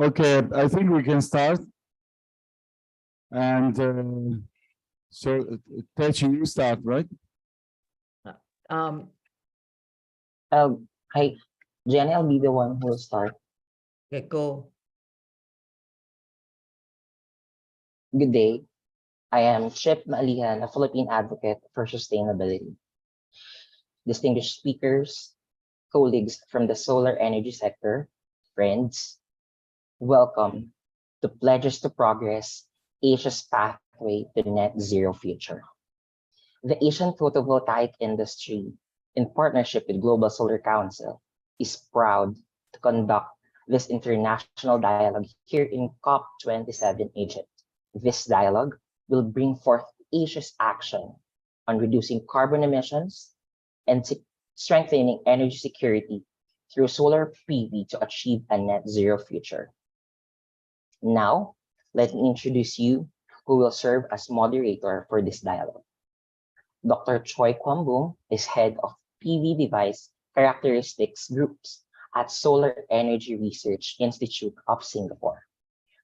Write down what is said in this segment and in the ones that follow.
Okay, I think we can start. And so, Techi, you start, right? Um, Hi, Jenny, I'll be the one who will start. okay, go. Good day. I am Chip Maalihan, a Philippine advocate for sustainability. Distinguished speakers, colleagues from the solar energy sector, friends, welcome to Pledges to Progress, Asia's pathway to net zero future. The Asian photovoltaic industry, in partnership with Global Solar Council, is proud to conduct this international dialogue here in COP27 Egypt. This dialogue will bring forth Asia's action on reducing carbon emissions and strengthening energy security through solar PV to achieve a net zero future. Now, let me introduce you who will serve as moderator for this dialogue. Dr. Choi Kwambung is head of PV device characteristics groups at Solar Energy Research Institute of Singapore,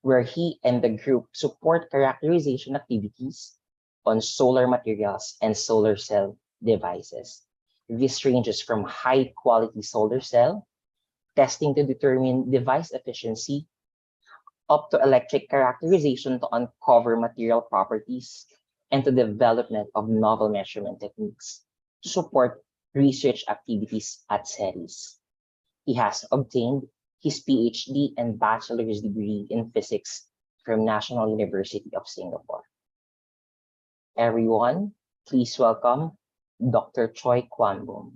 where he and the group support characterization activities on solar materials and solar cell devices. This ranges from high-quality solar cell testing to determine device efficiency up to electric characterization to uncover material properties and to development of novel measurement techniques to support research activities at SETIs. He has obtained his PhD and bachelor's degree in physics from National University of Singapore. Everyone, please welcome Dr. Choi Kwambung.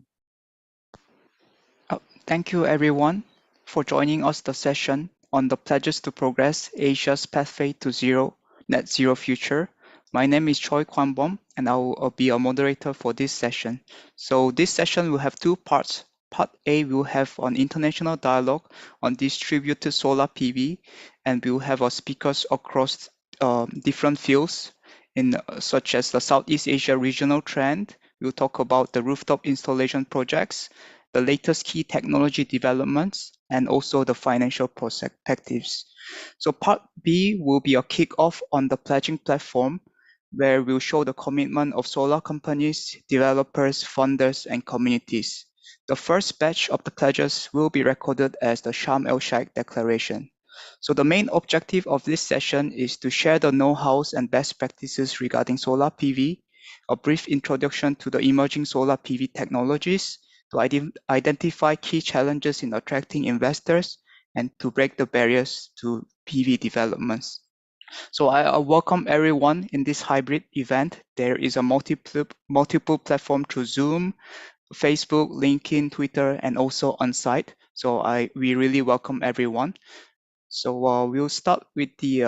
Thank you everyone for joining us the session on the Pledges to Progress, Asia's Pathway to Net Zero Future. My name is Choi Kwambong and I will be a moderator for this session. So this session will have two parts. Part A will have an international dialogue on distributed solar PV, and we will have our speakers across different fields such as the Southeast Asia regional trend. We'll talk about the rooftop installation projects, the latest key technology developments, and also the financial perspectives. So part B will be a kickoff on the pledging platform, where we'll show the commitment of solar companies, developers, funders, and communities. The first batch of the pledges will be recorded as the Sharm el-Sheikh Declaration. So the main objective of this session is to share the know-hows and best practices regarding solar PV, a brief introduction to the emerging solar PV technologies, to identify key challenges in attracting investors, and to break the barriers to PV developments. So I welcome everyone in this hybrid event. There is a multiple platform through Zoom, Facebook, LinkedIn, Twitter, and also on site. So we really welcome everyone. So we'll start with the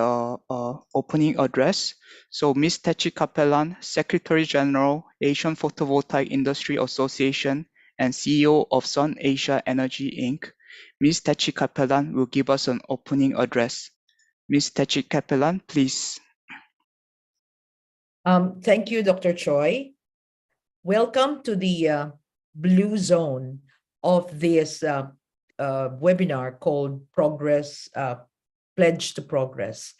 opening address. So Ms. Techi Kapelan, Secretary General, Asian Photovoltaic Industry Association, and CEO of Sun Asia Energy Inc., Ms. Techi Kapelan will give us an opening address. Ms. Techi Kapelan, please. Thank you, Dr. Choi. Welcome to the blue zone of this webinar called Pledge to Progress.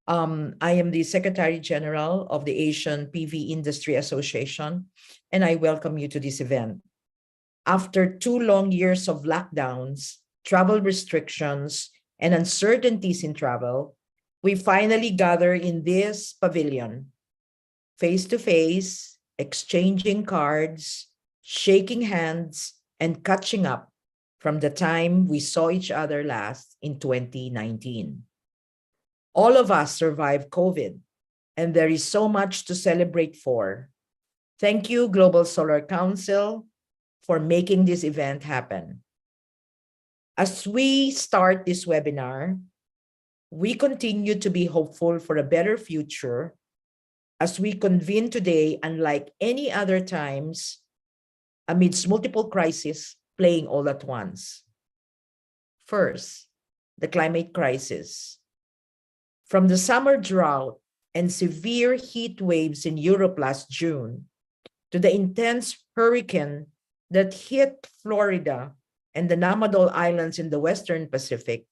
I am the Secretary General of the Asian PV Industry Association, and I welcome you to this event. After 2 long years of lockdowns, travel restrictions, and uncertainties in travel, we finally gather in this pavilion, face-to-face, exchanging cards, shaking hands, and catching up from the time we saw each other last in 2019. All of us survived COVID, and there is so much to celebrate for. Thank you, Global Solar Council, for making this event happen. As we start this webinar, we continue to be hopeful for a better future as we convene today, unlike any other times, amidst multiple crises playing all at once. First, the climate crisis. From the summer drought and severe heat waves in Europe last June, to the intense hurricane that hit Florida and the Namadol Islands in the Western Pacific,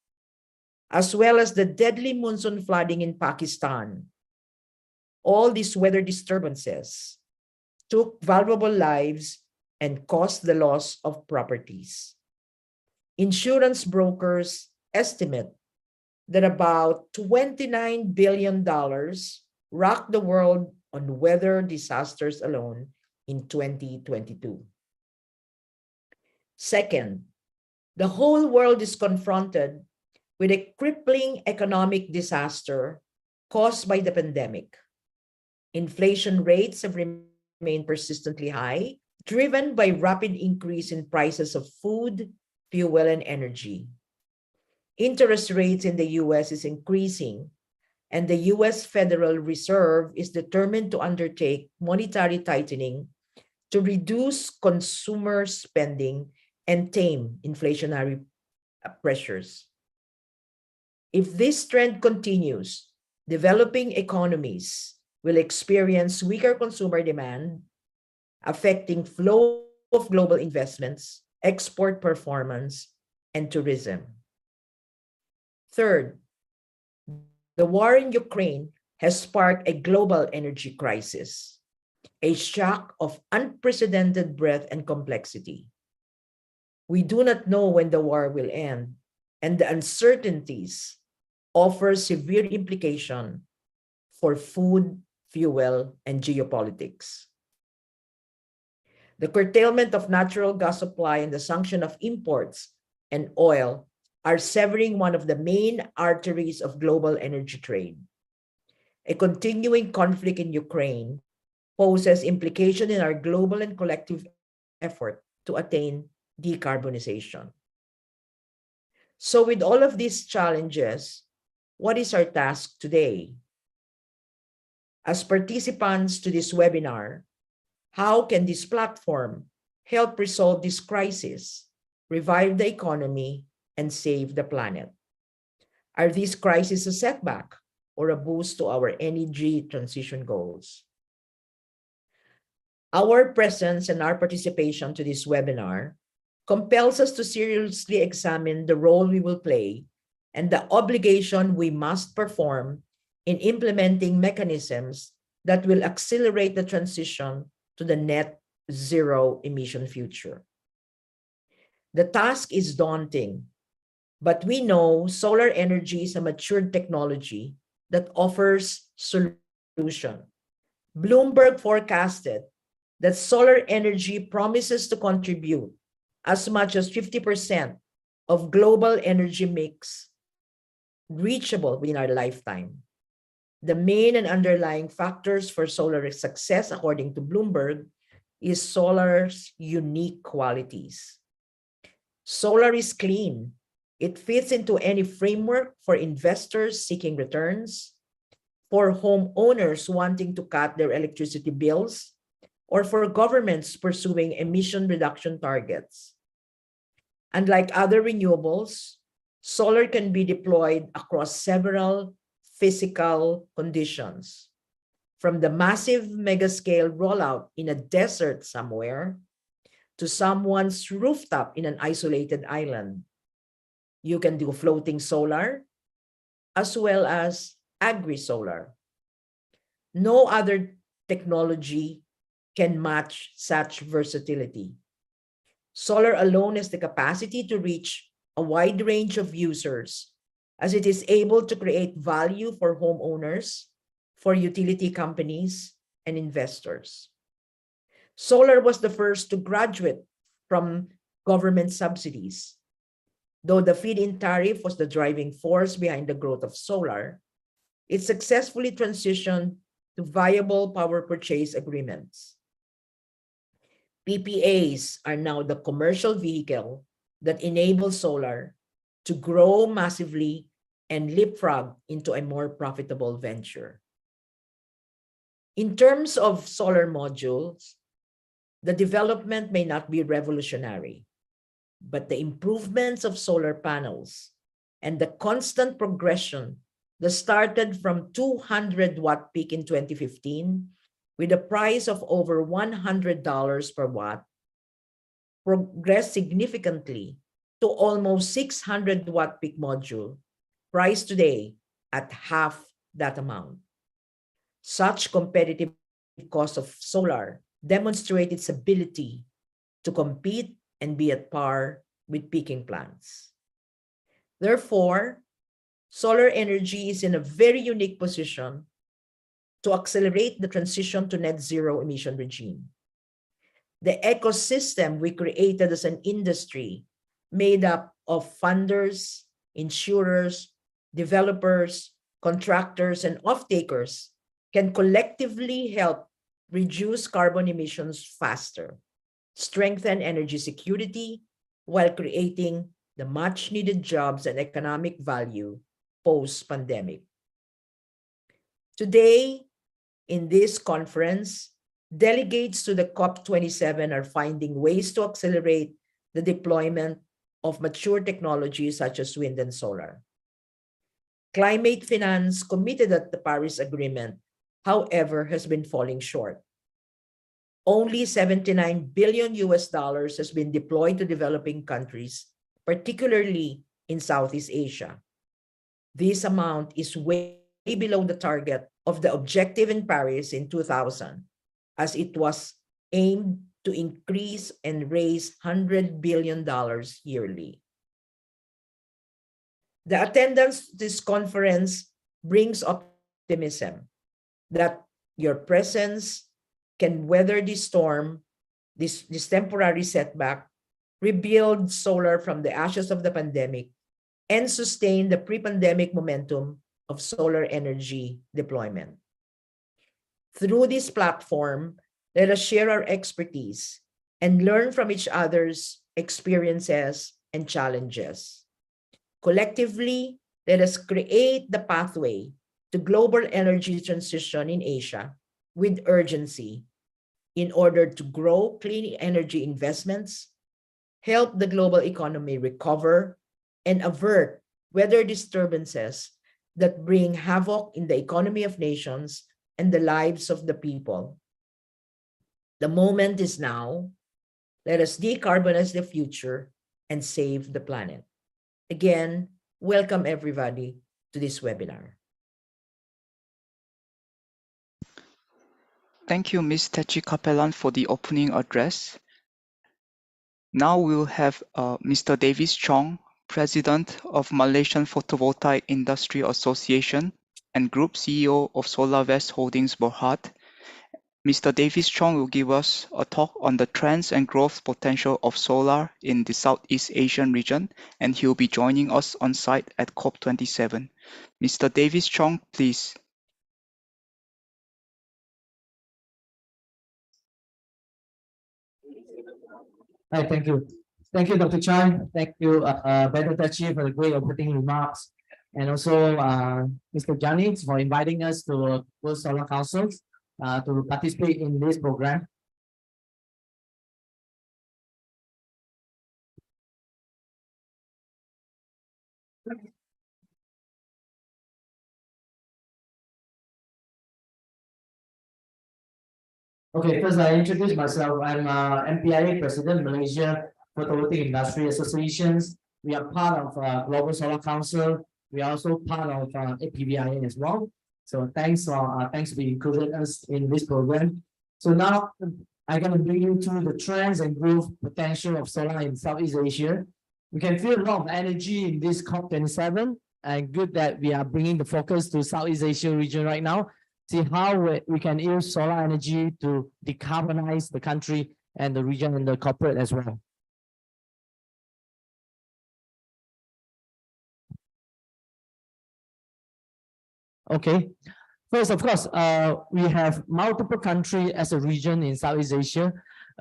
as well as the deadly monsoon flooding in Pakistan. All these weather disturbances took valuable lives and caused the loss of properties. Insurance brokers estimate that about $29 billion rocked the world on weather disasters alone in 2022. Second, the whole world is confronted with a crippling economic disaster caused by the pandemic. Inflation rates have remained persistently high, driven by rapid increase in prices of food, fuel, and energy. Interest rates in the US is increasing, and the US Federal Reserve is determined to undertake monetary tightening to reduce consumer spending and tame inflationary pressures. If this trend continues, developing economies will experience weaker consumer demand, affecting flow of global investments, export performance, and tourism. Third, the war in Ukraine has sparked a global energy crisis, a shock of unprecedented breadth and complexity. We do not know when the war will end, and the uncertainties offer severe implication for food, fuel, and geopolitics. The curtailment of natural gas supply and the sanction of imports and oil are severing one of the main arteries of global energy trade. A continuing conflict in Ukraine poses implication in our global and collective effort to attain decarbonization. So with all of these challenges, what is our task today? As participants to this webinar, how can this platform help resolve this crisis, revive the economy, and save the planet? Are these crises a setback or a boost to our energy transition goals? Our presence and our participation to this webinar compels us to seriously examine the role we will play and the obligation we must perform in implementing mechanisms that will accelerate the transition to the net zero emission future. The task is daunting, but we know solar energy is a matured technology that offers solution. Bloomberg forecasted that solar energy promises to contribute as much as 50% of global energy mix reachable within our lifetime. The main and underlying factors for solar success, according to Bloomberg, is solar's unique qualities. Solar is clean. It fits into any framework for investors seeking returns, for homeowners wanting to cut their electricity bills, or for governments pursuing emission reduction targets. Unlike other renewables, solar can be deployed across several physical conditions, from the massive mega-scale rollout in a desert somewhere to someone's rooftop in an isolated island. You can do floating solar as well as agri-solar. No other technology can match such versatility. Solar alone has the capacity to reach a wide range of users, as it is able to create value for homeowners, for utility companies, and investors. Solar was the first to graduate from government subsidies. Though the feed-in tariff was the driving force behind the growth of solar, it successfully transitioned to viable power purchase agreements. PPAs are now the commercial vehicle that enables solar to grow massively and leapfrog into a more profitable venture. In terms of solar modules, the development may not be revolutionary, but the improvements of solar panels and the constant progression that started from 200 watt peak in 2015 with a price of over $100 per watt progressed significantly to almost 600 watt peak module priced today at half that amount. Such competitive cost of solar demonstrate its ability to compete and be at par with peaking plants. Therefore, solar energy is in a very unique position to accelerate the transition to net zero emission regime. The ecosystem we created as an industry made up of funders, insurers, developers, contractors, and off-takers can collectively help reduce carbon emissions faster, strengthen energy security, while creating the much-needed jobs and economic value post-pandemic. Today, in this conference, delegates to the COP27 are finding ways to accelerate the deployment of mature technologies such as wind and solar. Climate finance committed at the Paris Agreement, however, has been falling short. Only $79 billion has been deployed to developing countries, particularly in Southeast Asia. This amount is way below the target of the objective in Paris in 2000, as it was aimed to increase and raise $100 billion yearly. The attendance to this conference brings optimism that your presence can weather this storm, this temporary setback, rebuild solar from the ashes of the pandemic, and sustain the pre-pandemic momentum of solar energy deployment. Through this platform, let us share our expertise and learn from each other's experiences and challenges. Collectively, let us create the pathway to global energy transition in Asia with urgency in order to grow clean energy investments, help the global economy recover, and avert weather disturbances that bring havoc in the economy of nations and the lives of the people. The moment is now. Let us decarbonize the future and save the planet. Again, welcome everybody to this webinar. Thank you, Ms. Techi Kapelan, for the opening address. Now we'll have Mr. Davis Chong, President of Malaysian Photovoltaic Industry Association and Group CEO of SolarWest Holdings Berhad. Mr. Davis Chong will give us a talk on the trends and growth potential of solar in the Southeast Asian region, and he'll be joining us on site at COP27. Mr. Davis Chong, please. Hi, thank you. Thank you, Dr. Chai. Thank you, Beto Techi, for the great opening remarks. And also Mr. Jani for inviting us to World Solar Council to participate in this program. Okay, first I introduce myself. I'm MPIA President, Malaysia Photovoltaic Industry Associations. We are part of Global Solar Council. We are also part of APVIA as well. So thanks for being included us in this program. So now I'm going to bring you to the trends and growth potential of solar in Southeast Asia. We can feel a lot of energy in this COP27, and good that we are bringing the focus to Southeast Asia region right now. See how we can use solar energy to decarbonize the country and the region and the corporate as well. Okay, first, of course, we have multiple countries as a region in Southeast Asia.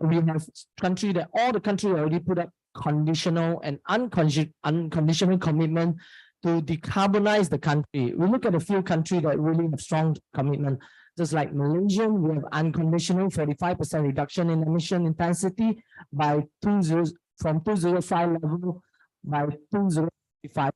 We have country that all the countries already put up conditional and unconditional commitment to decarbonize the country. We look at a few countries that really have strong commitment, just like Malaysia. We have unconditional 45% reduction in emission intensity by from 2005 level by 2035,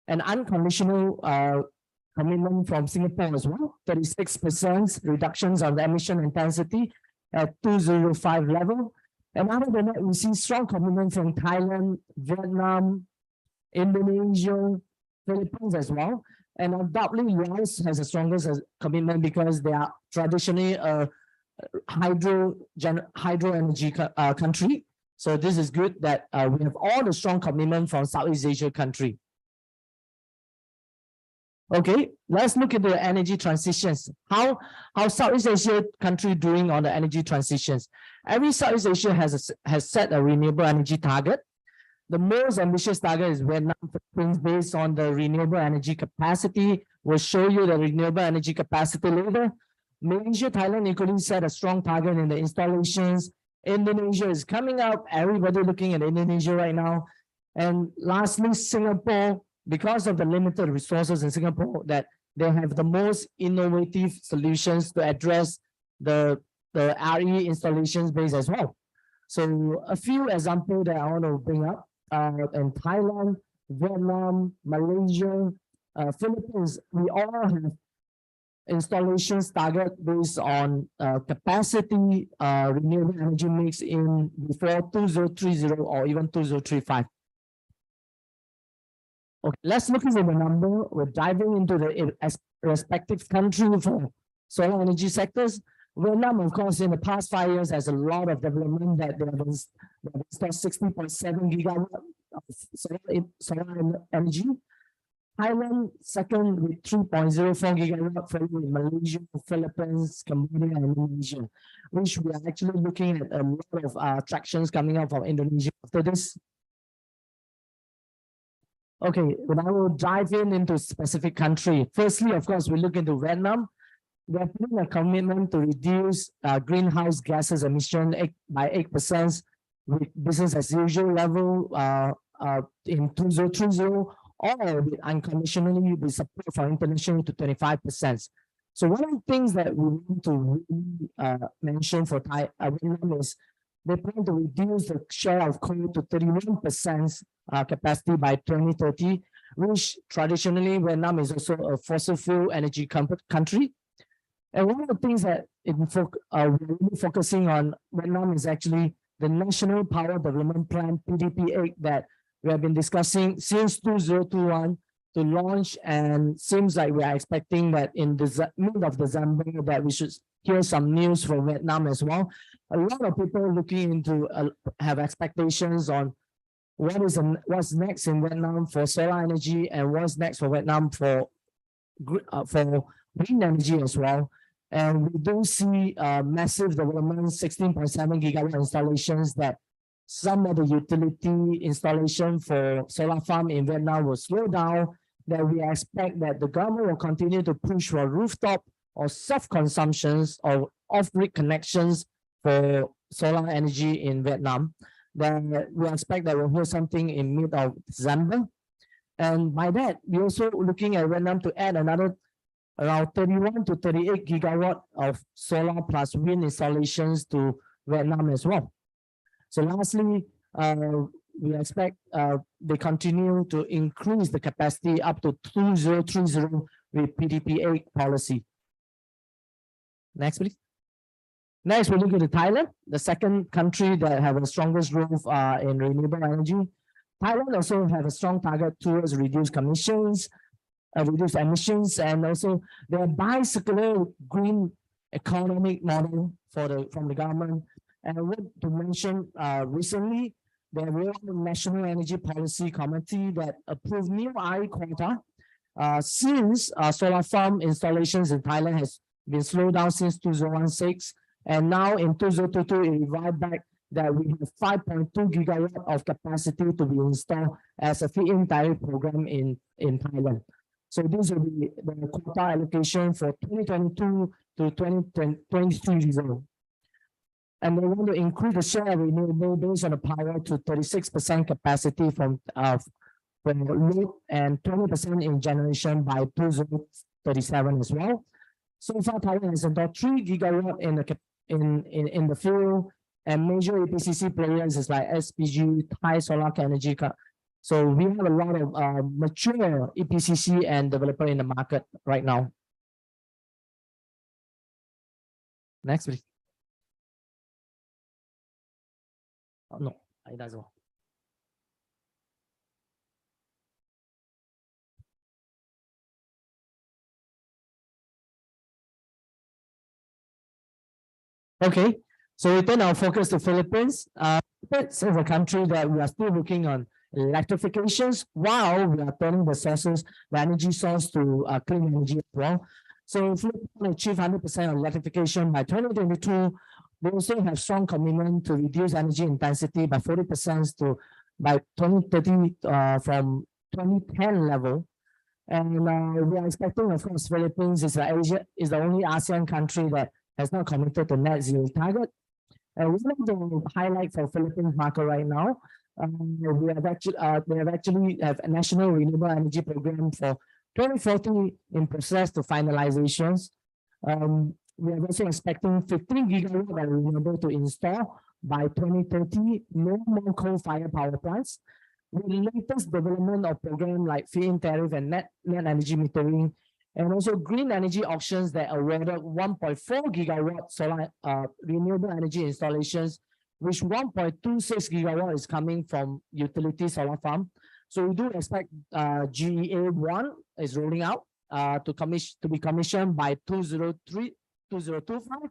and unconditional commitment from Singapore as well, 36% reductions on the emission intensity at 2005 level. And other than that, we see strong commitment from Thailand, Vietnam, Indonesia, Philippines as well. And undoubtedly, Laos has the strongest commitment because they are traditionally a hydro energy country. So this is good that we have all the strong commitment from Southeast Asia country. Okay, let's look at the energy transitions. How Southeast Asia country doing on the energy transitions? Every Southeast Asia has set a renewable energy target. The most ambitious target is Vietnam, based on the renewable energy capacity. We'll show you the renewable energy capacity later. Malaysia, Thailand equally set a strong target in the installations. Indonesia is coming up. Everybody looking at Indonesia right now. And lastly, Singapore, because of the limited resources in Singapore, that they have the most innovative solutions to address the RE installations base as well. So a few examples that I want to bring up, in Thailand, Vietnam, Malaysia, Philippines, we all have installations target based on capacity, renewable energy mix in before 2030 or even 2035. Okay, let's look at the number. We're diving into the respective country for solar energy sectors. Vietnam, of course, in the past 5 years has a lot of development that they have installed 60.7 gigawatt of solar energy. Thailand, second with 3.04 gigawatt, followed with Malaysia, Philippines, Cambodia, and Indonesia, which we are actually looking at a lot of attractions coming out from Indonesia after this. Okay, but I will dive into specific country. Firstly, of course, we look into Vietnam. They're putting a commitment to reduce greenhouse gases emission by 8% with business as usual level in 2030, or with unconditionally with support for international to 25%. So one of the things that we want to really, mention for Vietnam is they plan to reduce the share of coal to 31% capacity by 2030, which traditionally Vietnam is also a fossil fuel energy country. And one of the things that we're really focusing on Vietnam is actually the National Power Development Plan, PDP-8, that we have been discussing since 2021 to launch, and seems like we are expecting that in the mid of December that we should hear some news from Vietnam as well. A lot of people looking into have expectations on what's next in Vietnam for solar energy and what's next for Vietnam for wind energy as well. And we do see massive development, 16.7 gigawatt installations, that some of the utility installation for solar farm in Vietnam will slow down, that we expect that the government will continue to push for rooftop or self-consumptions or off-grid connections for solar energy in Vietnam. Then we expect that we'll hear something in mid of December. And by that, we're also looking at Vietnam to add another around 31 to 38 gigawatt of solar plus wind installations to Vietnam as well. So lastly, we expect they continue to increase the capacity up to 2030 with PDP-8 policy. Next, please. Next, we look at Thailand, the second country that have the strongest growth in renewable energy. Thailand also have a strong target towards reduced emissions, and also their bicycle green economic model from the government. And I want to mention recently, the Royal National Energy Policy Committee that approved new RE quota since solar farm installations in Thailand has been slowed down since 2016. And now in 2022, it revived back that we have 5.2 gigawatt of capacity to be installed as a feed-in tariff program in Thailand. So this will be the quota allocation for 2022 to 2023. And they want to increase the share of renewable based on the power to 36% capacity from load and 20% in generation by 2037 as well. So far, Thailand has about 3 gigawatt in the field, and major EPCC players is like SPG, Thai Solar Energy. So we have a lot of mature EPCC and developer in the market right now. Next, please. Oh, no, it doesn't. Okay, so we turn our focus to Philippines. Philippines is a country that we are still working on electrifications while we are turning the energy source to clean energy as well. So if we want to achieve 100% electrification by 2022, we also have strong commitment to reduce energy intensity by 40% by 2030 from 2010 level. And we are expecting, of course, Philippines is the only ASEAN country that has not committed to net zero target. And one of the highlight for Philippines market right now, we have actually have a national renewable energy program for 2040 in process to finalizations. We are also expecting 15 gigawatt of renewable to install by 2030, no more coal-fired power plants. With the latest development of program like feed-in tariff and net energy metering, and also green energy auctions that awarded 1.4 gigawatt solar renewable energy installations, which 1.26 gigawatt is coming from utility solar farm. So we do expect GEA1 is rolling out to be commissioned by 2025,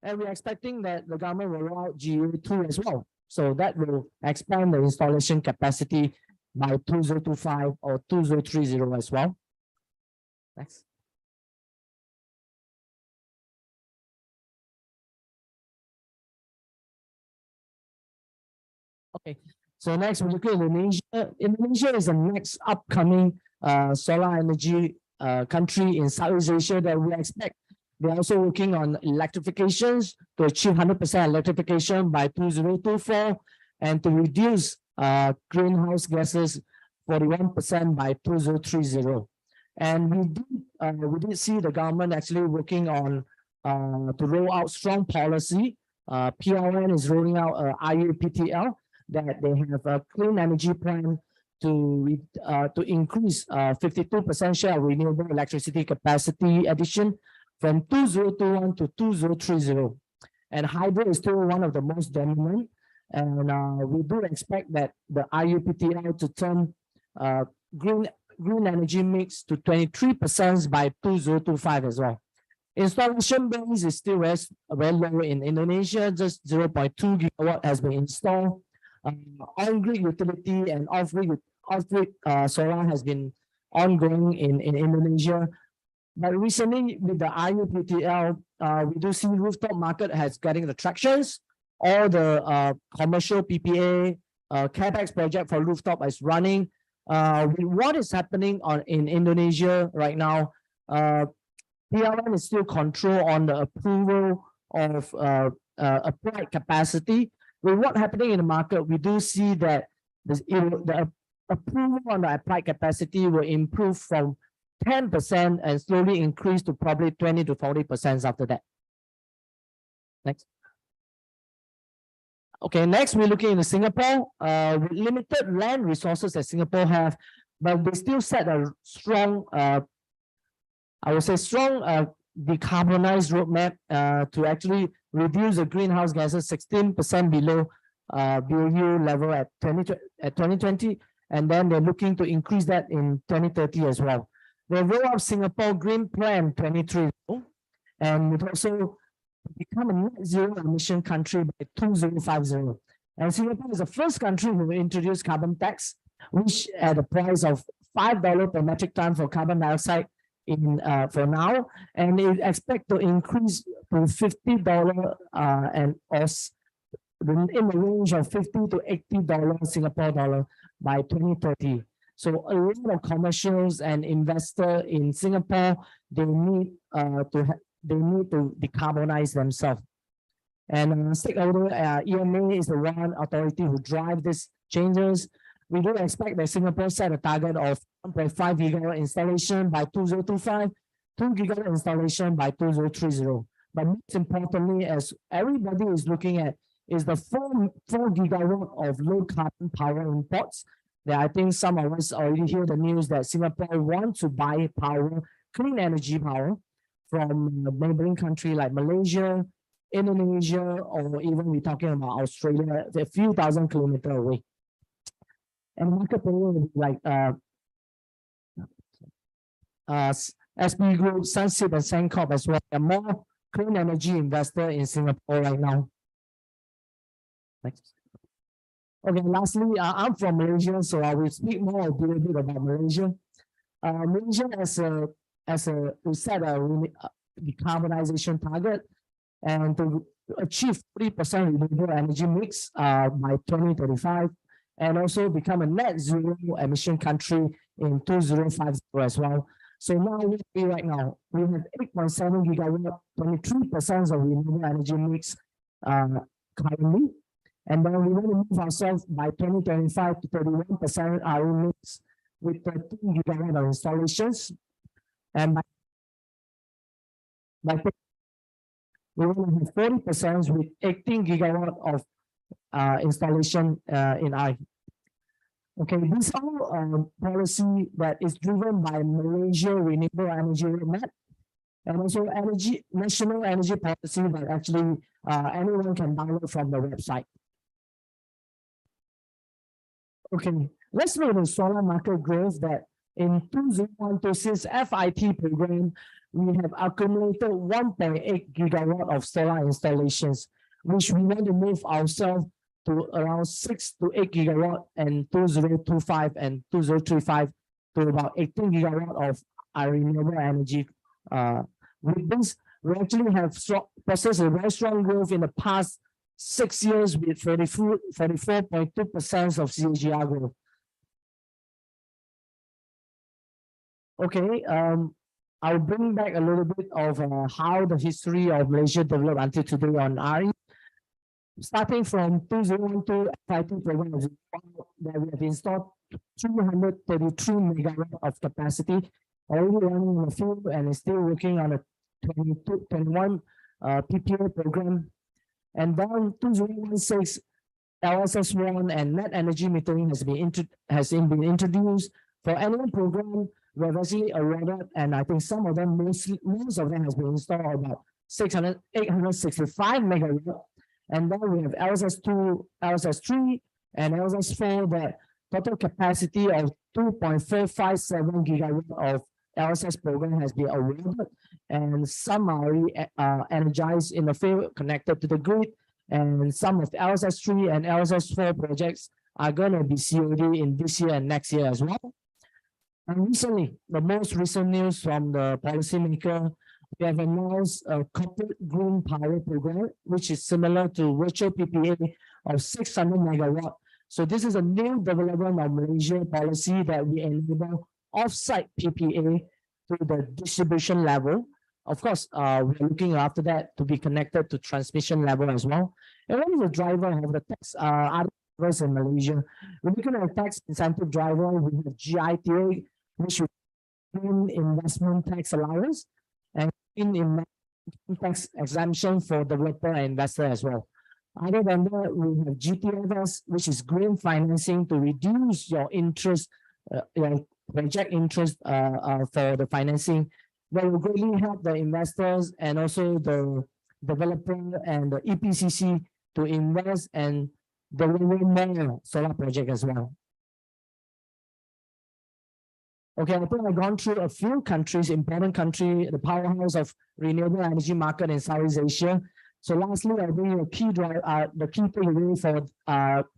and we're expecting that the government will roll out GEA2 as well. So that will expand the installation capacity by 2025 or 2030 as well. Next. Okay, so next we look at Indonesia. Indonesia is the next upcoming solar energy country in Southeast Asia that we expect. They're also working on electrifications to achieve 100% electrification by 2024 and to reduce greenhouse gases 41% by 2030. And we did see the government actually working on to roll out strong policy. PRN is rolling out IUPTL that they have a clean energy plan to increase 52% share of renewable electricity capacity addition from 2021 to 2030. And hydro is still one of the most dominant. And we do expect that the IUPTL to turn green energy mix to 23% by 2025 as well. Installation base is still very low in Indonesia, just 0.2 gigawatt has been installed. On-grid utility and off-grid solar has been ongoing in Indonesia. But recently with the IUPTL, we do see rooftop market has getting the tractions. All the commercial PPA, CapEx project for rooftop is running. With what is happening in Indonesia right now, PLN is still control on the approval of applied capacity. With what happening in the market, we do see that the approval on the applied capacity will improve from 10% and slowly increase to probably 20 to 40% after that. Next. Okay, next we're looking into Singapore. With limited land resources that Singapore have, but they still set a strong, I would say strong decarbonized roadmap to actually reduce the greenhouse gases 16% below BAU level at 2020, and then they're looking to increase that in 2030 as well. They roll out Singapore Green Plan 23, and it also become a net zero emission country by 2050. And Singapore is the first country who will introduce carbon tax, which at a price of $5 per metric ton for carbon dioxide for now, and it expect to increase to $50 and in the range of $50 to $80 Singapore dollar by 2030. So a lot of commercials and investors in Singapore, they need to decarbonize themselves. And stakeholder EMA is the one authority who drive these changes. We do expect that Singapore set a target of 1.5 gigawatt installation by 2025, 2 gigawatt installation by 2030. But most importantly, as everybody is looking at, is the 4 gigawatt of low carbon power imports. That I think some of us already hear the news that Singapore wants to buy power, clean energy power, from a neighboring country like Malaysia, Indonesia, or even we're talking about Australia, a few thousand kilometers away. And market player will be like SB Group, Sunseap, and Sembcorp as well. They're more clean energy investor in Singapore right now. Next. Okay, lastly, I'm from Malaysia, so I will speak more a little bit about Malaysia. Malaysia we set a decarbonization target and to achieve 3% renewable energy mix by 2035 and also become a net zero emission country in 2050 as well. So now right now, we have 8.7 gigawatt, 23% of renewable energy mix currently. And then we want to move ourselves by 2025 to 31% our mix with 13 gigawatt of installations. And we want to have 40% with 18 gigawatt of installation in I. Okay, this all policy that is driven by Malaysia Renewable Energy Roadmap and also national energy policy that actually anyone can download from the website. Okay, let's look at the solar market growth that in 2026 FIT program, we have accumulated 1.8 gigawatt of solar installations, which we want to move ourselves to around 6 to 8 gigawatt in 2025 and 2035 to about 18 gigawatt of renewable energy. With this, we actually have processed a very strong growth in the past 6 years with 34.2% of CAGR growth. Okay, I'll bring back a little bit of how the history of Malaysia developed until today on RE. Starting from 2012 FIT program that we have installed 233 megawatt of capacity already running in the field and is still working on a 21 PPA program. And then 2016 LSS1 and net energy metering has been introduced. For annual program, we have actually awarded, and I think some of them, most of them has been installed about 865 megawatt. And then we have LSS2, LSS3, and LSS4 that total capacity of 2.457 gigawatt of LSS program has been awarded, and some are already energized in the field connected to the grid, and some of the LSS3 and LSS4 projects are going to be COD in this year and next year as well. And recently, the most recent news from the policymaker, we have announced a corporate green power program, which is similar to virtual PPA of 600 megawatt. So this is a new development of Malaysia policy that we enable off-site PPA to the distribution level. Of course, we're looking after that to be connected to transmission level as well. And what is the driver of the tax other drivers in Malaysia? We're looking at a tax incentive driver. We have GITA, which is Green Investment Tax Allowance, and in tax exemption for developer and investor as well. Other than that, we have GTFS, which is green financing to reduce your interest, your project interest for the financing. That will greatly help the investors and also the developer and the EPCC to invest and deliver more solar project as well. Okay, I think I've gone through a few countries, important country, the powerhouse of renewable energy market in Southeast Asia. So lastly, I'll bring you a key drive, the key takeaway for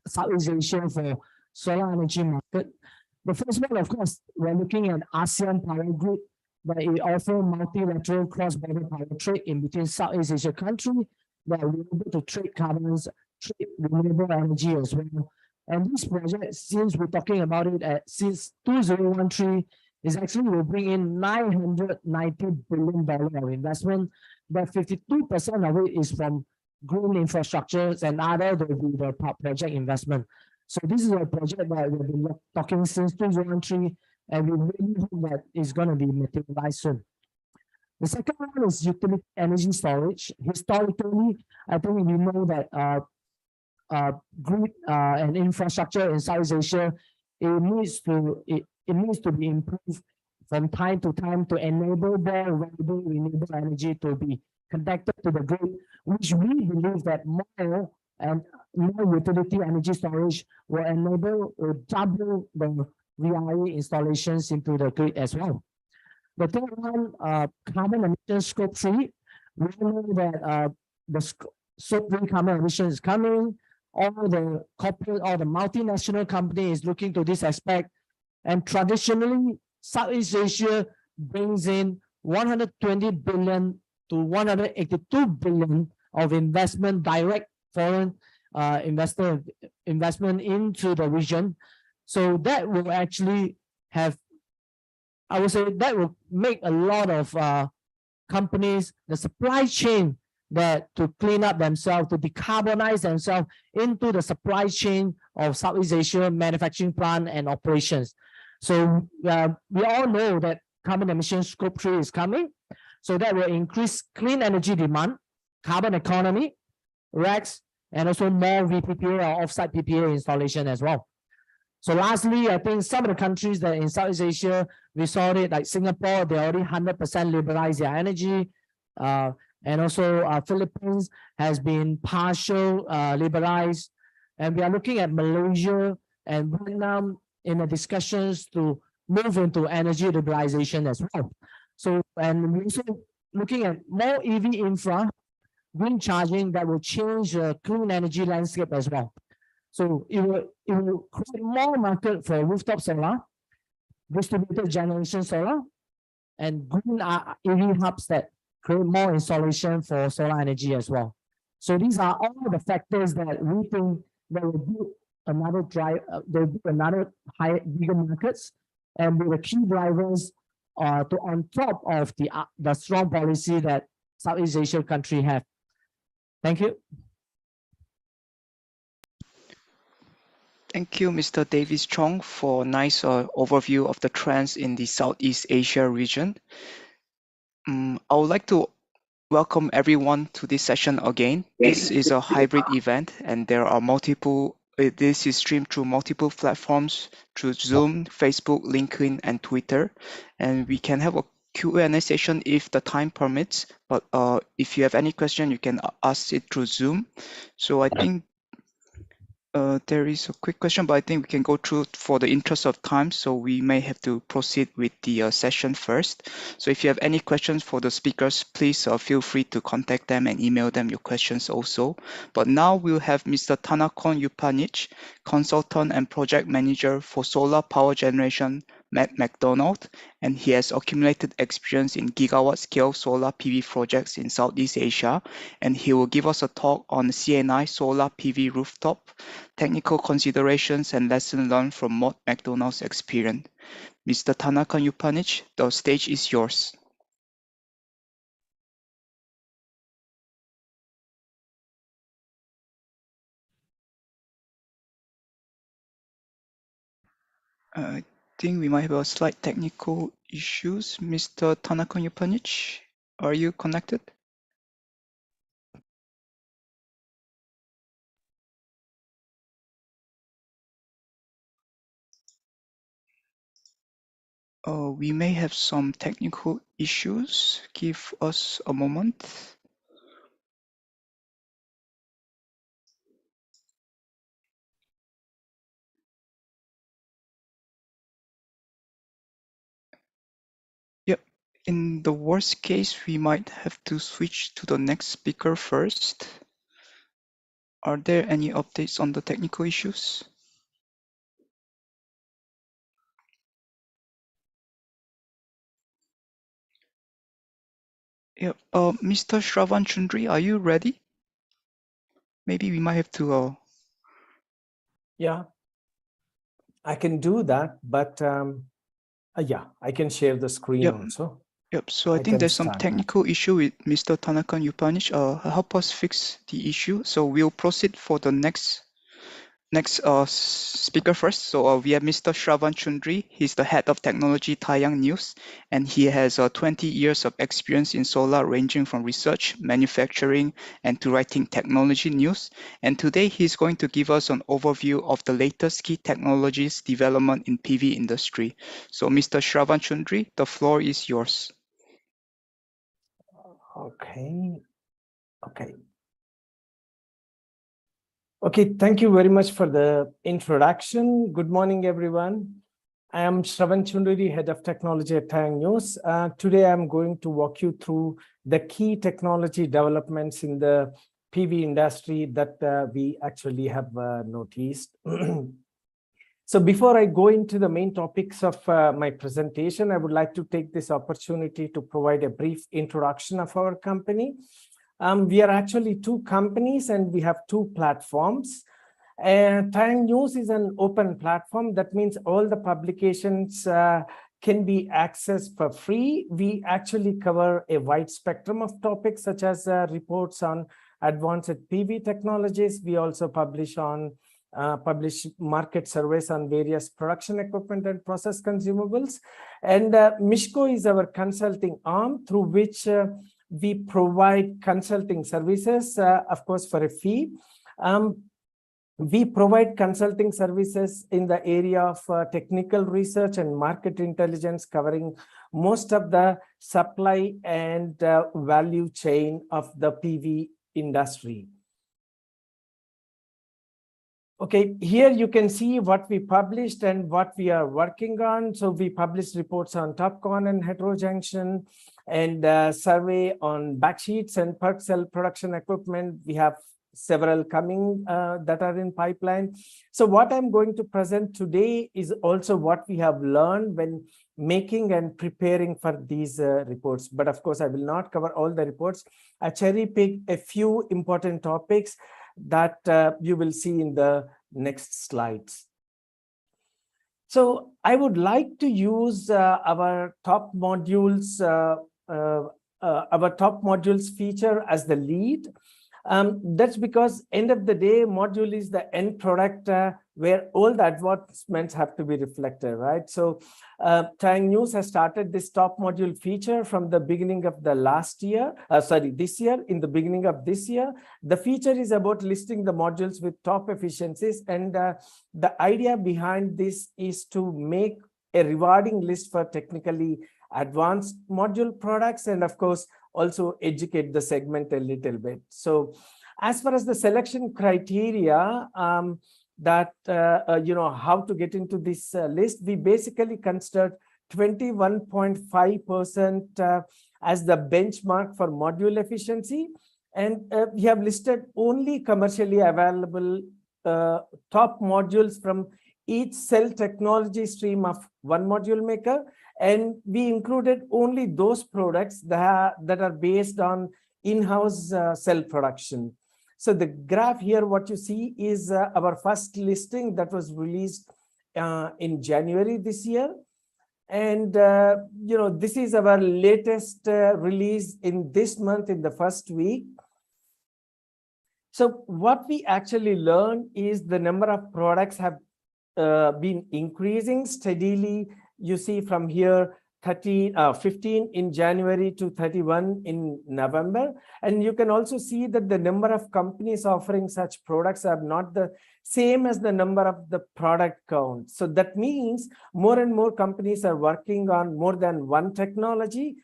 Southeast Asia for solar energy market. The first one, of course, we're looking at ASEAN Power Grid, that it offers multilateral cross-border power trade in between Southeast Asia countries that will be able to trade carbons, trade renewable energy as well. And this project, since we're talking about it since 2013, is actually will bring in $990 billion of investment, but 52% of it is from green infrastructures and other will be the project investment. So this is a project that we've been talking since 2013, and we really hope that it's going to be materialized soon. The second one is utility energy storage. Historically, I think we know that grid and infrastructure in Southeast Asia, it needs to be improved from time to time to enable more reliable renewable energy to be connected to the grid, which we believe that more and more utility energy storage will enable or double the VRE installations into the grid as well. The third one, carbon emission scope 3. We know that the Scope 3 carbon emission is coming. All the corporate, all the multinational companies looking to this aspect. And traditionally, Southeast Asia brings in 120 billion to 182 billion of investment, direct foreign investment into the region. So that will actually have, I would say that will make a lot of companies, the supply chain, that to clean up themselves, to decarbonize themselves into the supply chain of Southeast Asia manufacturing plant and operations. So we all know that carbon emission Scope 3 is coming. So that will increase clean energy demand, carbon economy, RECs, and also more VPPA or offsite PPA installation as well. So lastly, I think some of the countries that in Southeast Asia, we saw it like Singapore, they already 100% liberalized their energy. And also Philippines has been partial liberalized. And we are looking at Malaysia and Vietnam in the discussions to move into energy liberalization as well. So, and we're also looking at more EV infra, green charging that will change the clean energy landscape as well. So it will create more market for rooftop solar, distributed generation solar, and green EV hubs that create more installation for solar energy as well. So these are all the factors that we think that will build another bigger markets, and the key drivers to on top of the strong policy that Southeast Asia country have. Thank you. Thank you, Mr. Davis Chong, for a nice overview of the trends in the Southeast Asia region. I would like to welcome everyone to this session again. This is a hybrid event, and there are multiple. This is streamed through multiple platforms, through Zoom, Facebook, LinkedIn, and Twitter. And we can have a Q&A session if the time permits. But if you have any question, you can ask it through Zoom. So I think there is a quick question, but I think we can go through for the interest of time. So we may have to proceed with the session first. So if you have any questions for the speakers, please feel free to contact them and email them your questions also. But now we'll have Mr. Tanakon Yupanic, Consultant and Project Manager for Solar Power Generation at McDonald, and he has accumulated experience in gigawatt-scale solar PV projects in Southeast Asia, and he will give us a talk on CNI solar PV rooftop, technical considerations and lessons learned from McDonald's experience. Mr. Tanaka Yupanic, the stage is yours. I think we might have a slight technical issues. Mr. Tanaka Yupanic, are you connected? We may have some technical issues. Give us a moment. Yep. In the worst case, we might have to switch to the next speaker first. Are there any updates on the technical issues? Yeah, Mr. Shravan Chundri, are you ready? Maybe we might have to. Yeah, I can do that, but yeah, I can share the screen also. Yep, so I think there's some technical issue with Mr. Tanaka Yupanic. Help us fix the issue. So we'll proceed for the next speaker first. So we have Mr. Shravan Chundri. He's the head of technology Taiyang News, and he has 20 years of experience in solar, ranging from research, manufacturing, and to writing technology news. And today he's going to give us an overview of the latest key technologies development in PV industry. So Mr. Shravan Chundri, the floor is yours. Okay, thank you very much for the introduction. Good morning, everyone. I am Shravan Chunduri, Head of Technology at Tang News. Today, I'm going to walk you through the key technology developments in the PV industry that we actually have noticed. So before I go into the main topics of my presentation, I would like to take this opportunity to provide a brief introduction of our company. We are actually two companies and we have two platforms. Tang News is an open platform. That means all the publications can be accessed for free. We actually cover a wide spectrum of topics such as reports on advanced PV technologies. We also publish market surveys on various production equipment and process consumables. And Mishko is our consulting arm through which we provide consulting services, of course, for a fee. We provide consulting services in the area of technical research and market intelligence, covering most of the supply and value chain of the PV industry. Okay, here you can see what we published and what we are working on. So we published reports on TOPCon and heterojunction, and survey on backsheets and PERC cell production equipment. We have several coming that are in pipeline. So what I'm going to present today is also what we have learned when making and preparing for these reports. But of course, I will not cover all the reports. I cherry pick a few important topics that you will see in the next slides. So I would like to use our top modules feature as the lead. That's because end of the day, module is the end product where all the advancements have to be reflected, right? So Tang News has started this top module feature from the beginning of the this year, in the beginning of this year. The feature is about listing the modules with top efficiencies. And the idea behind this is to make a rewarding list for technically advanced module products, and of course, also educate the segment a little bit. So as far as the selection criteria, how to get into this list, we basically considered 21.5% as the benchmark for module efficiency. And we have listed only commercially available top modules from each cell technology stream of one module maker. And we included only those products that are based on in-house cell production. So the graph here, what you see is our first listing that was released in January this year. And, this is our latest release in this month in the first week. So what we actually learned is the number of products have been increasing steadily. You see from here 15 in January to 31 in November. And you can also see that the number of companies offering such products are not the same as the number of the product count. So that means more and more companies are working on more than one technology.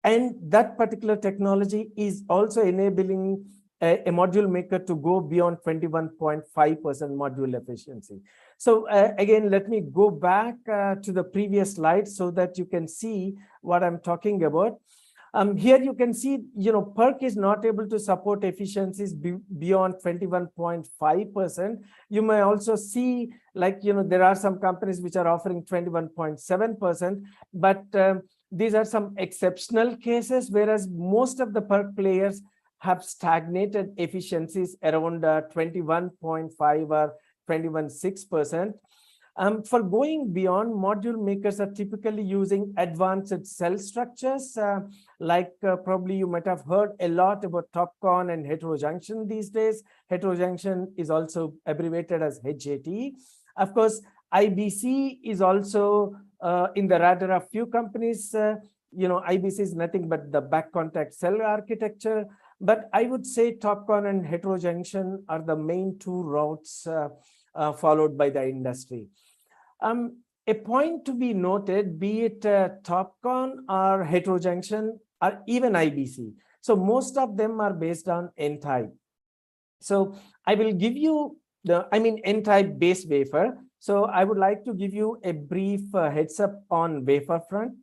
And that particular technology is also enabling a module maker to go beyond 21.5% module efficiency. So again, let me go back to the previous slide so that you can see what I'm talking about. Here you can see, PERC is not able to support efficiencies beyond 21.5%. You may also see, there are some companies which are offering 21.7%, but these are some exceptional cases, whereas most of the PERC players have stagnated efficiencies around 21.5 or 21.6%. For going beyond, module makers are typically using advanced cell structures, probably you might have heard a lot about TOPCon and heterojunction these days. Heterojunction is also abbreviated as HAT. Of course, IBC is also in the radar of few companies. IBC is nothing but the back contact cell architecture. But I would say TOPCon and heterojunction are the main two routes followed by the industry. A point to be noted, be it TOPCon or heterojunction or even IBC. So most of them are based on N-type. So I will give you N-type base wafer. So I would like to give you a brief heads up on wafer front.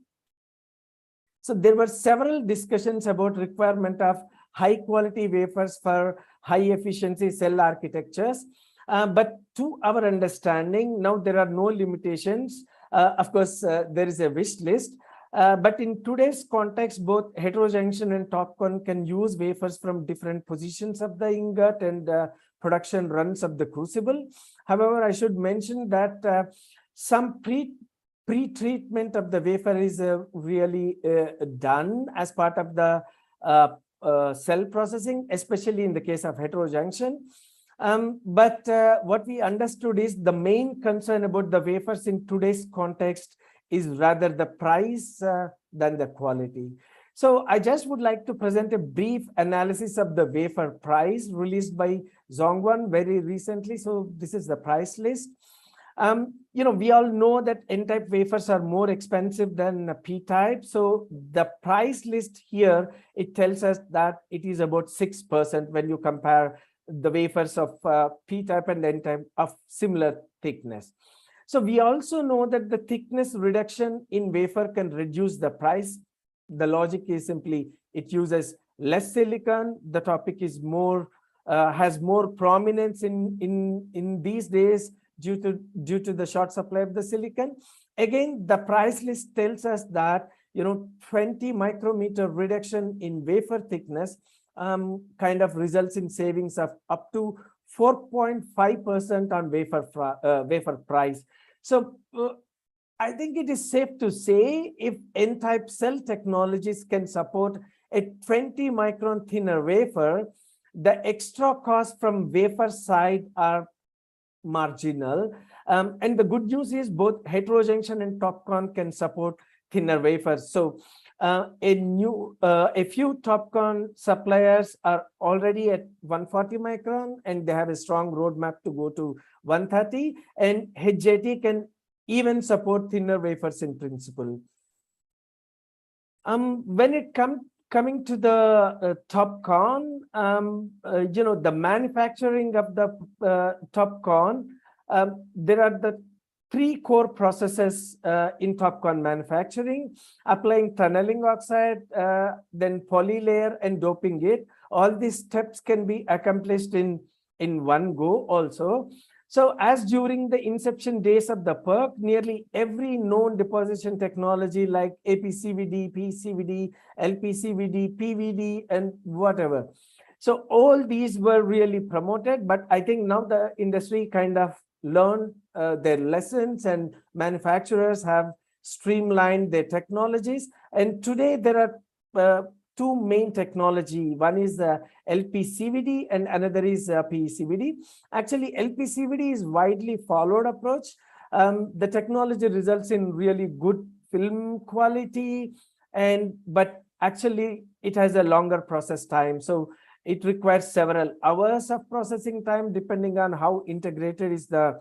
So there were several discussions about requirement of high quality wafers for high efficiency cell architectures. But to our understanding, now there are no limitations. Of course, there is a wish list. But in today's context, both heterojunction and TOPCon can use wafers from different positions of the ingot and production runs of the crucible. However, I should mention that some pre-treatment of the wafer is really done as part of the cell processing, especially in the case of heterojunction. But what we understood is the main concern about the wafers in today's context is rather the price than the quality. So I just would like to present a brief analysis of the wafer price released by Zhongguan very recently. So this is the price list. We all know that N-type wafers are more expensive than P-type. So the price list here, it tells us that it is about 6% when you compare the wafers of P-type and N-type of similar thickness. So we also know that the thickness reduction in wafer can reduce the price. The logic is simply it uses less silicon. The topic is more has more prominence in these days due to the short supply of the silicon. Again, the price list tells us that 20 micrometer reduction in wafer thickness kind of results in savings of up to 4.5% on wafer price. So I think it is safe to say if N-type cell technologies can support a 20 micron thinner wafer, the extra costs from wafer side are marginal. And the good news is both heterojunction and TOPCon can support thinner wafers. So a few TOPCon suppliers are already at 140 micron and they have a strong roadmap to go to 130, and HJT can even support thinner wafers in principle. When it coming to the TOPCon, the manufacturing of the TOPCon, there are the 3 core processes in TOPCon manufacturing: applying tunneling oxide, then polylayer and doping it. All these steps can be accomplished in one go also. So as during the inception days of the PERC, nearly every known deposition technology like APCVD, PCVD, LPCVD, PVD, and whatever. So all these were really promoted, but I think now the industry kind of learned their lessons and manufacturers have streamlined their technologies. And today there are 2 main technology. One is LPCVD and another is PECVD. Actually, LPCVD is widely followed approach. The technology results in really good film quality, but actually it has a longer process time. So it requires several hours of processing time depending on how integrated is the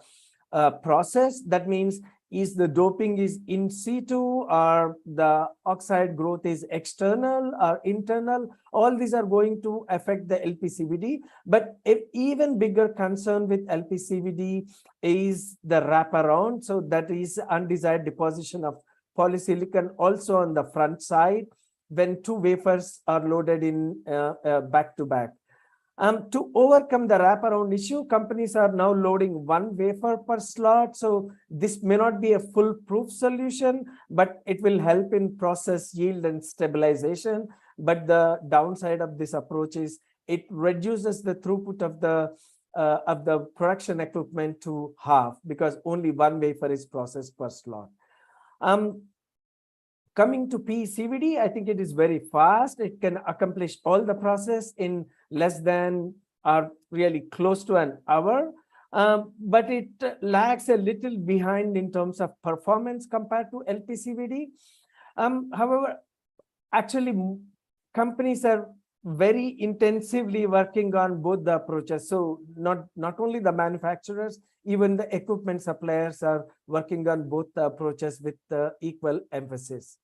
process. That means is the doping is in situ or the oxide growth is external or internal. All these are going to affect the LPCVD. But an even bigger concern with LPCVD is the wraparound. So that is undesired deposition of polysilicon also on the front side when 2 wafers are loaded in back to back. To overcome the wraparound issue, companies are now loading 1 wafer per slot. So this may not be a foolproof solution, but it will help in process yield and stabilization. But the downside of this approach is it reduces the throughput of the production equipment to half because only 1 wafer is processed per slot. Coming to PECVD, I think it is very fast. It can accomplish all the process in less than or really close to an hour, but it lags a little behind in terms of performance compared to LPCVD. However, actually, companies are very intensively working on both the approaches. So not only the manufacturers, even the equipment suppliers are working on both the approaches with equal emphasis.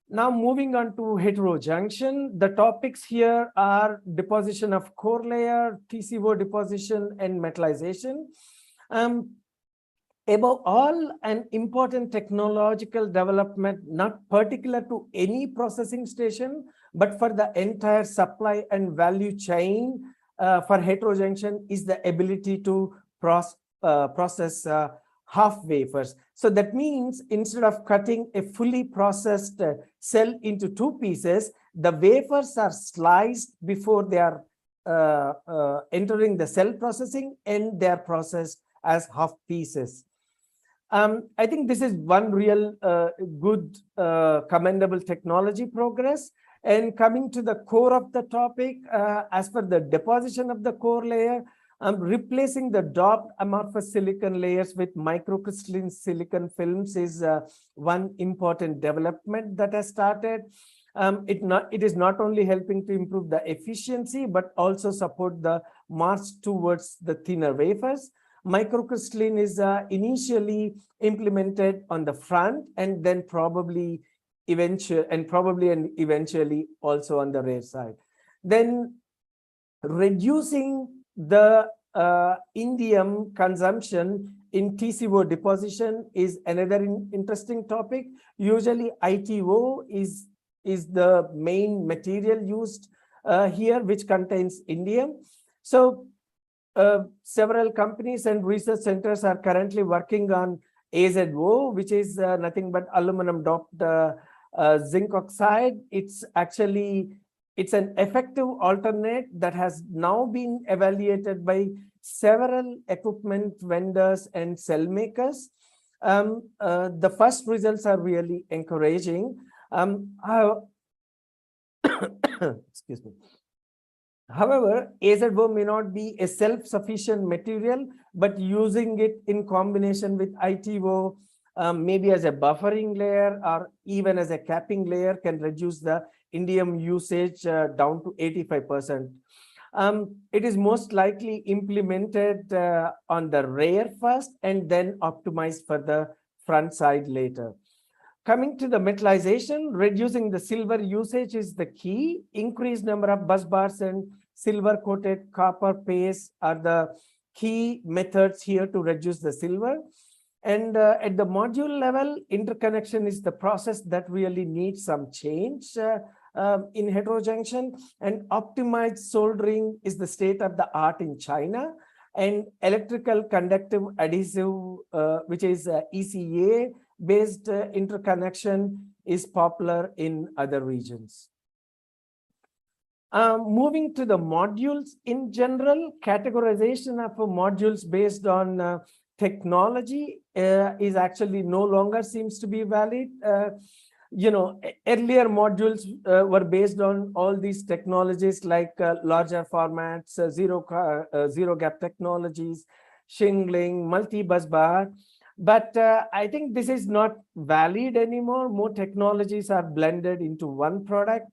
Now moving on to heterojunction, the topics here are deposition of core layer, TCO deposition, and metallization. Above all, an important technological development, not particular to any processing station, but for the entire supply and value chain for heterojunction, is the ability to process half wafers. So that means instead of cutting a fully processed cell into two pieces, the wafers are sliced before they are entering the cell processing, and they are processed as half pieces. I think this is one real good commendable technology progress. And coming to the core of the topic, as per the deposition of the core layer, replacing the doped amorphous silicon layers with microcrystalline silicon films is one important development that has started. It is not only helping to improve the efficiency, but also support the march towards the thinner wafers. Microcrystalline is initially implemented on the front, and then probably eventually also on the rear side. Then reducing the indium consumption in TCO deposition is another interesting topic. Usually ITO is the main material used here, which contains indium. So several companies and research centers are currently working on AZO, which is nothing but aluminum doped zinc oxide. It's an effective alternate that has now been evaluated by several equipment vendors and cell makers. The first results are really encouraging. Excuse me. However, AZO may not be a self-sufficient material, but using it in combination with ITO, maybe as a buffering layer or even as a capping layer, can reduce the indium usage down to 85%. It is most likely implemented on the rear first and then optimized for the front side later. Coming to the metallization, reducing the silver usage is the key. Increased number of bus bars and silver-coated copper paste are the key methods here to reduce the silver. And at the module level, interconnection is the process that really needs some change in heterojunction. And optimized soldering is the state of the art in China. And electrical conductive adhesive, which is ECA, based interconnection is popular in other regions. Moving to the modules in general, categorization of modules based on technology is actually no longer seems to be valid. Earlier modules were based on all these technologies like larger formats, zero gap technologies, shingling, multi-bus bar. But I think this is not valid anymore. More technologies are blended into one product.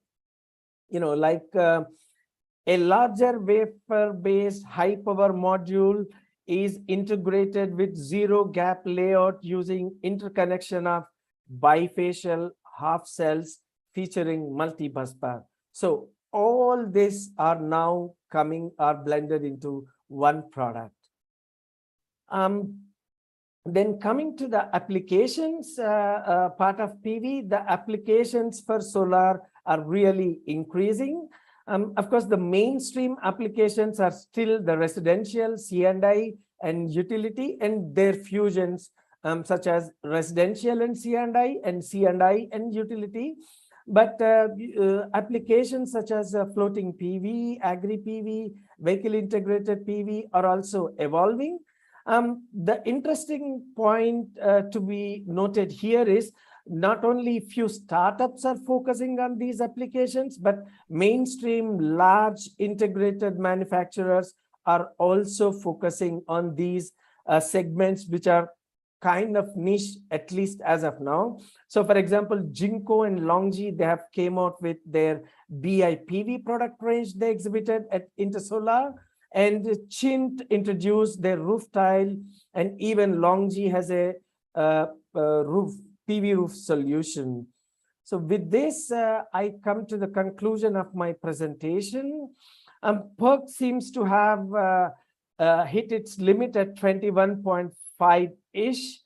Like a larger wafer-based high-power module is integrated with zero gap layout using interconnection of bifacial half cells featuring multi-bus bar. So all these are now blended into one product. Then coming to the applications part of PV, the applications for solar are really increasing. Of course, the mainstream applications are still the residential, C&I, and utility, and their fusions such as residential and C&I and utility. But applications such as floating PV, agri PV, vehicle integrated PV are also evolving. The interesting point to be noted here is not only few startups are focusing on these applications, but mainstream large integrated manufacturers are also focusing on these segments, which are kind of niche, at least as of now. So for example, Jinko and Longji, they have came out with their BIPV product range they exhibited at Intersolar. And Chint introduced their roof tile, and even Longji has a PV roof solution. So with this, I come to the conclusion of my presentation. PERC seems to have hit its limit at 21.5 5-ish,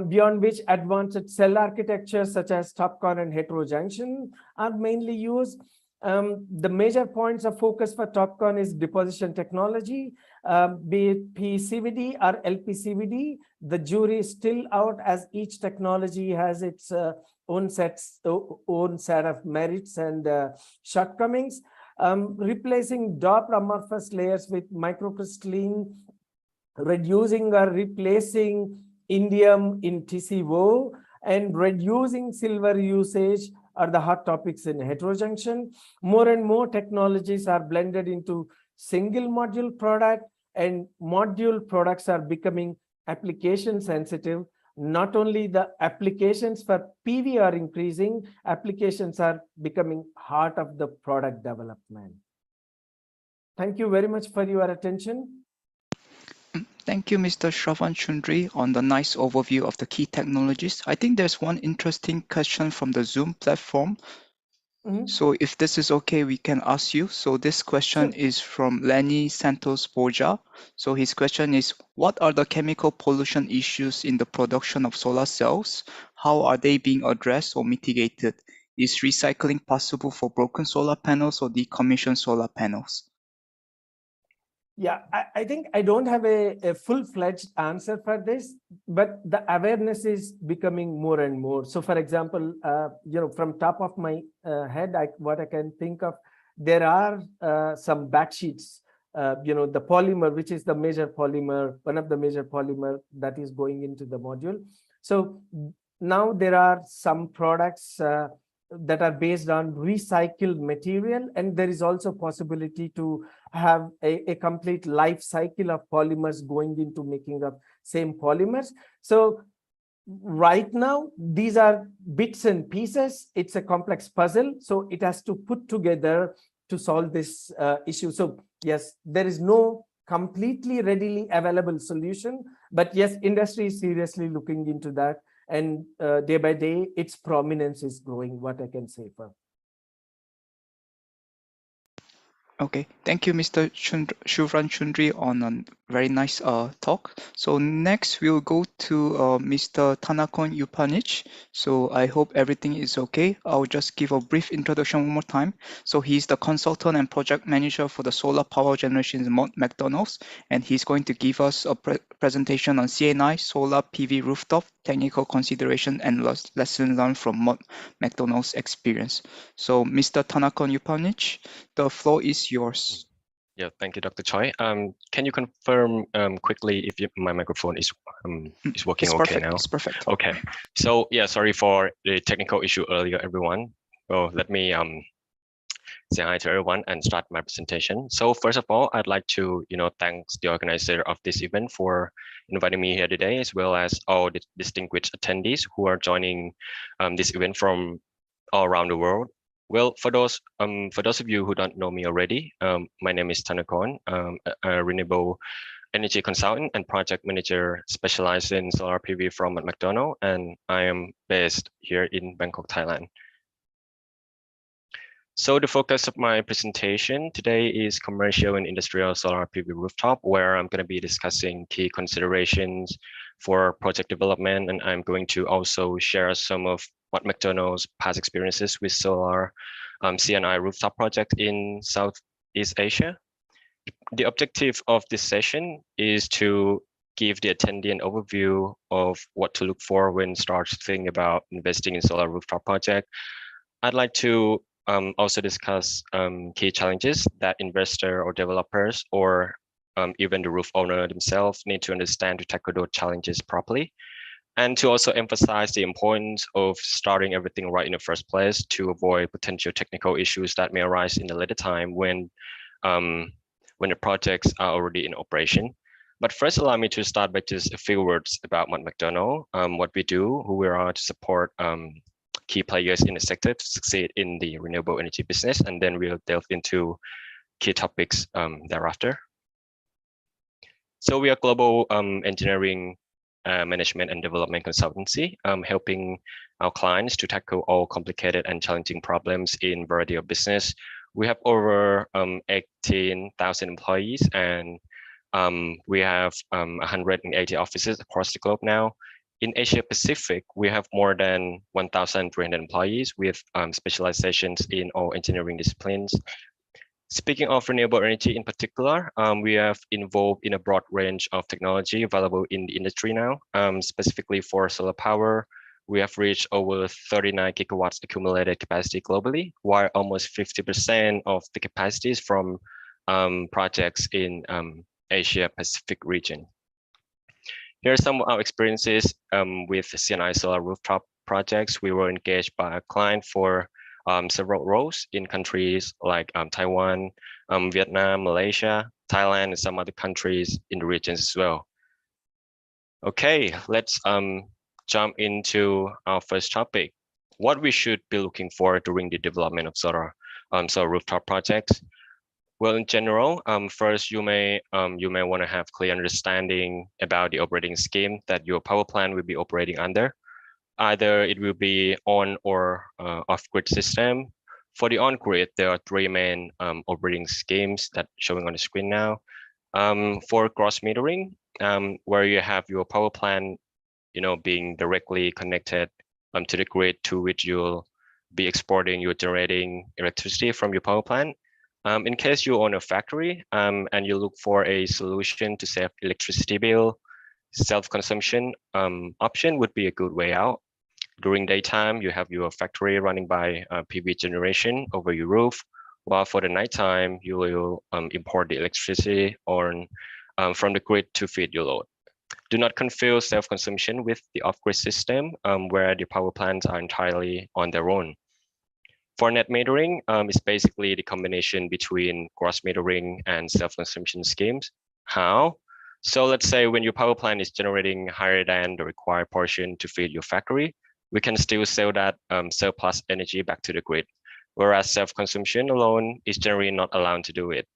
beyond which advanced cell architectures such as TOPCon and heterojunction are mainly used. The major points of focus for TOPCon is deposition technology, be it PCVD or LPCVD. The jury is still out as each technology has its own set of merits and shortcomings. Replacing doped amorphous layers with microcrystalline, reducing or replacing indium in TCO, and reducing silver usage are the hot topics in heterojunction. More and more technologies are blended into single module product, and module products are becoming application sensitive. Not only the applications for PV are increasing, applications are becoming heart of the product development. Thank you very much for your attention. Thank you, Mr. Shravan Chundri, on the nice overview of the key technologies. I think there's one interesting question from the Zoom platform. So if this is okay, we can ask you. So this question is from Lenny Santos Borja. So his question is, what are the chemical pollution issues in the production of solar cells? How are they being addressed or mitigated? Is recycling possible for broken solar panels or decommissioned solar panels? Yeah, I think I don't have a full-fledged answer for this, but the awareness is becoming more and more. So for example, from top of my head, what I can think of, there are some backsheets, the polymer, which is the major polymer, one of the major polymer that is going into the module. So now there are some products that are based on recycled material, and there is also possibility to have a complete life cycle of polymers going into making of same polymers. So right now, these are bits and pieces. It's a complex puzzle, so it has to put together to solve this issue. So yes, there is no completely readily available solution, but yes, industry is seriously looking into that. And day by day, its prominence is growing, what I can say for. Okay, thank you, Mr. Shravan Chundri, on a very nice talk. So next we'll go to Mr. Tanakon Yupanich. So I hope everything is okay. I'll just give a brief introduction one more time. So he's the consultant and project manager for the solar power generation in Mott McDonald's, and he's going to give us a presentation on CNI, solar PV rooftop, technical consideration, and lesson learned from Mott McDonald's experience. So Mr. Tanakon Yupanich, the floor is yours. Yeah, thank you, Dr. Choi. Can you confirm quickly if my microphone is working It's okay perfect. now? It's perfect. Okay. So yeah, sorry for the technical issue earlier, everyone. Well, let me say hi to everyone and start my presentation. So first of all, I'd like to thank the organizer of this event for inviting me here today, as well as all the distinguished attendees who are joining this event from all around the world. Well, for those of you who don't know me already, my name is Tanakon, a renewable energy consultant and project manager specialized in solar PV from McDonald's, and I am based here in Bangkok, Thailand. So the focus of my presentation today is commercial and industrial solar PV rooftop, where I'm going to be discussing key considerations for project development, and I'm going to also share some of Mott McDonald's past experiences with solar CNI rooftop project in Southeast Asia. The objective of this session is to give the attendee an overview of what to look for when thinking about investing in solar rooftop project. I'd like to also discuss key challenges that investor or developers or even the roof owner themselves need to understand to tackle those challenges properly, and to also emphasize the importance of starting everything right in the first place to avoid potential technical issues that may arise in a later time when the projects are already in operation. But first, allow me to start by just a few words about Mott McDonald, what we do, who we are to support key players in the sector to succeed in the renewable energy business, and then we'll delve into key topics thereafter. So we are global engineering, management and development consultancy, helping our clients to tackle all complicated and challenging problems in variety of business. We have over 18,000 employees, and We have 180 offices across the globe now. In Asia Pacific, we have more than 1,300 employees with specializations in all engineering disciplines. Speaking of renewable energy in particular, we have involved in a broad range of technology available in the industry now. Specifically for solar power, we have reached over 39 gigawatts accumulated capacity globally, while almost 50% of the capacity is from projects in Asia Pacific region. Here are some of our experiences with CNI solar rooftop projects. We were engaged by a client for several roles in countries like Taiwan, Vietnam, Malaysia, Thailand, and some other countries in the regions as well. Okay, let's jump into our first topic. What we should be looking for during the development of solar rooftop projects. Well, in general, first you may want to have clear understanding about the operating scheme that your power plant will be operating under. Either it will be on or off-grid system. For the on-grid, there are three main operating schemes that showing on the screen now. For gross metering, where you have your power plant, being directly connected to the grid to which you'll be exporting your generating electricity from your power plant. In case you own a factory and you look for a solution to save electricity bill, self-consumption option would be a good way out. During daytime, you have your factory running by PV generation over your roof, while for the nighttime, you will import the electricity from the grid to feed your load. Do not confuse self-consumption with the off-grid system where the power plants are entirely on their own. For net metering, it's basically the combination between gross metering and self-consumption schemes. How? So let's say when your power plant is generating higher than the required portion to feed your factory, we can still sell that surplus energy back to the grid, whereas self-consumption alone is generally not allowed to do it.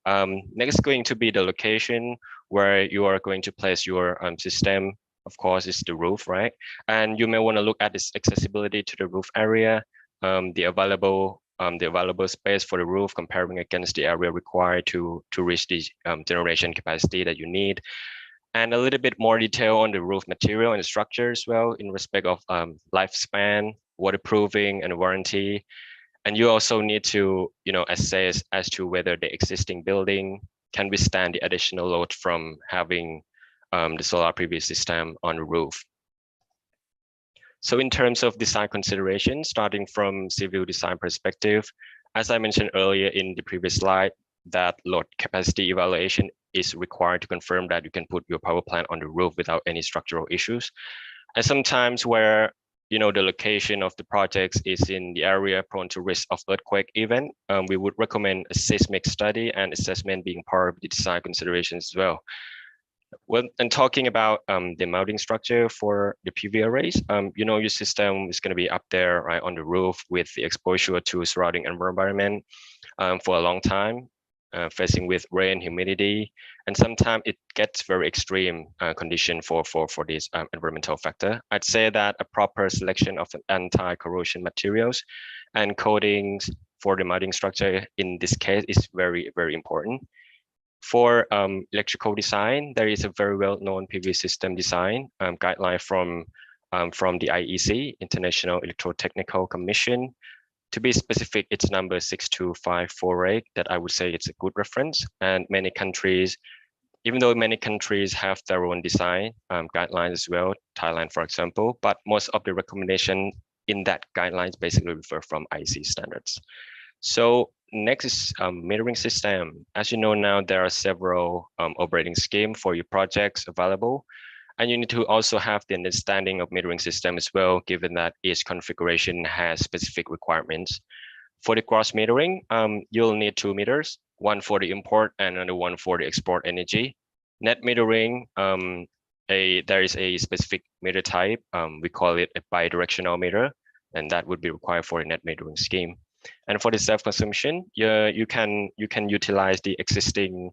Next going to be the location where you are going to place your system. Of course, is the roof, right? And you may want to look at this accessibility to the roof area, the available space for the roof comparing against the area required to reach the generation capacity that you need, and a little bit more detail on the roof material and the structure as well in respect of lifespan, waterproofing, and warranty. And you also need to assess as to whether the existing building can withstand the additional load from having the solar PV system on the roof. So in terms of design considerations, starting from civil design perspective, as I mentioned earlier in the previous slide, that load capacity evaluation is required to confirm that you can put your power plant on the roof without any structural issues. And sometimes where the location of the projects is in the area prone to risk of earthquake event, we would recommend a seismic study and assessment being part of the design considerations as well. Well, and talking about the mounting structure for the PV arrays, your system is going to be up there, right, on the roof with the exposure to surrounding environment for a long time, facing with rain, humidity, and sometimes it gets very extreme condition for this environmental factor. I'd say that a proper selection of anti-corrosion materials and coatings for the mounting structure in this case is very, very important. For electrical design, there is a very well-known PV system design guideline from the IEC, International Electrotechnical Commission. To be specific, it's number 62548 that I would say it's a good reference. And many countries, even though many countries have their own design guidelines as well, Thailand, for example, but most of the recommendations in that guidelines basically refer from IEC standards. So next is metering system. As you know now, there are several operating schemes for your projects available. And you need to also have the understanding of metering system as well, given that each configuration has specific requirements. For the gross metering, you'll need 2 meters, one for the import and another one for the export energy. Net metering, there is a specific meter type. We call it a bidirectional meter, and that would be required for a net metering scheme. And for the self-consumption, you can utilize the existing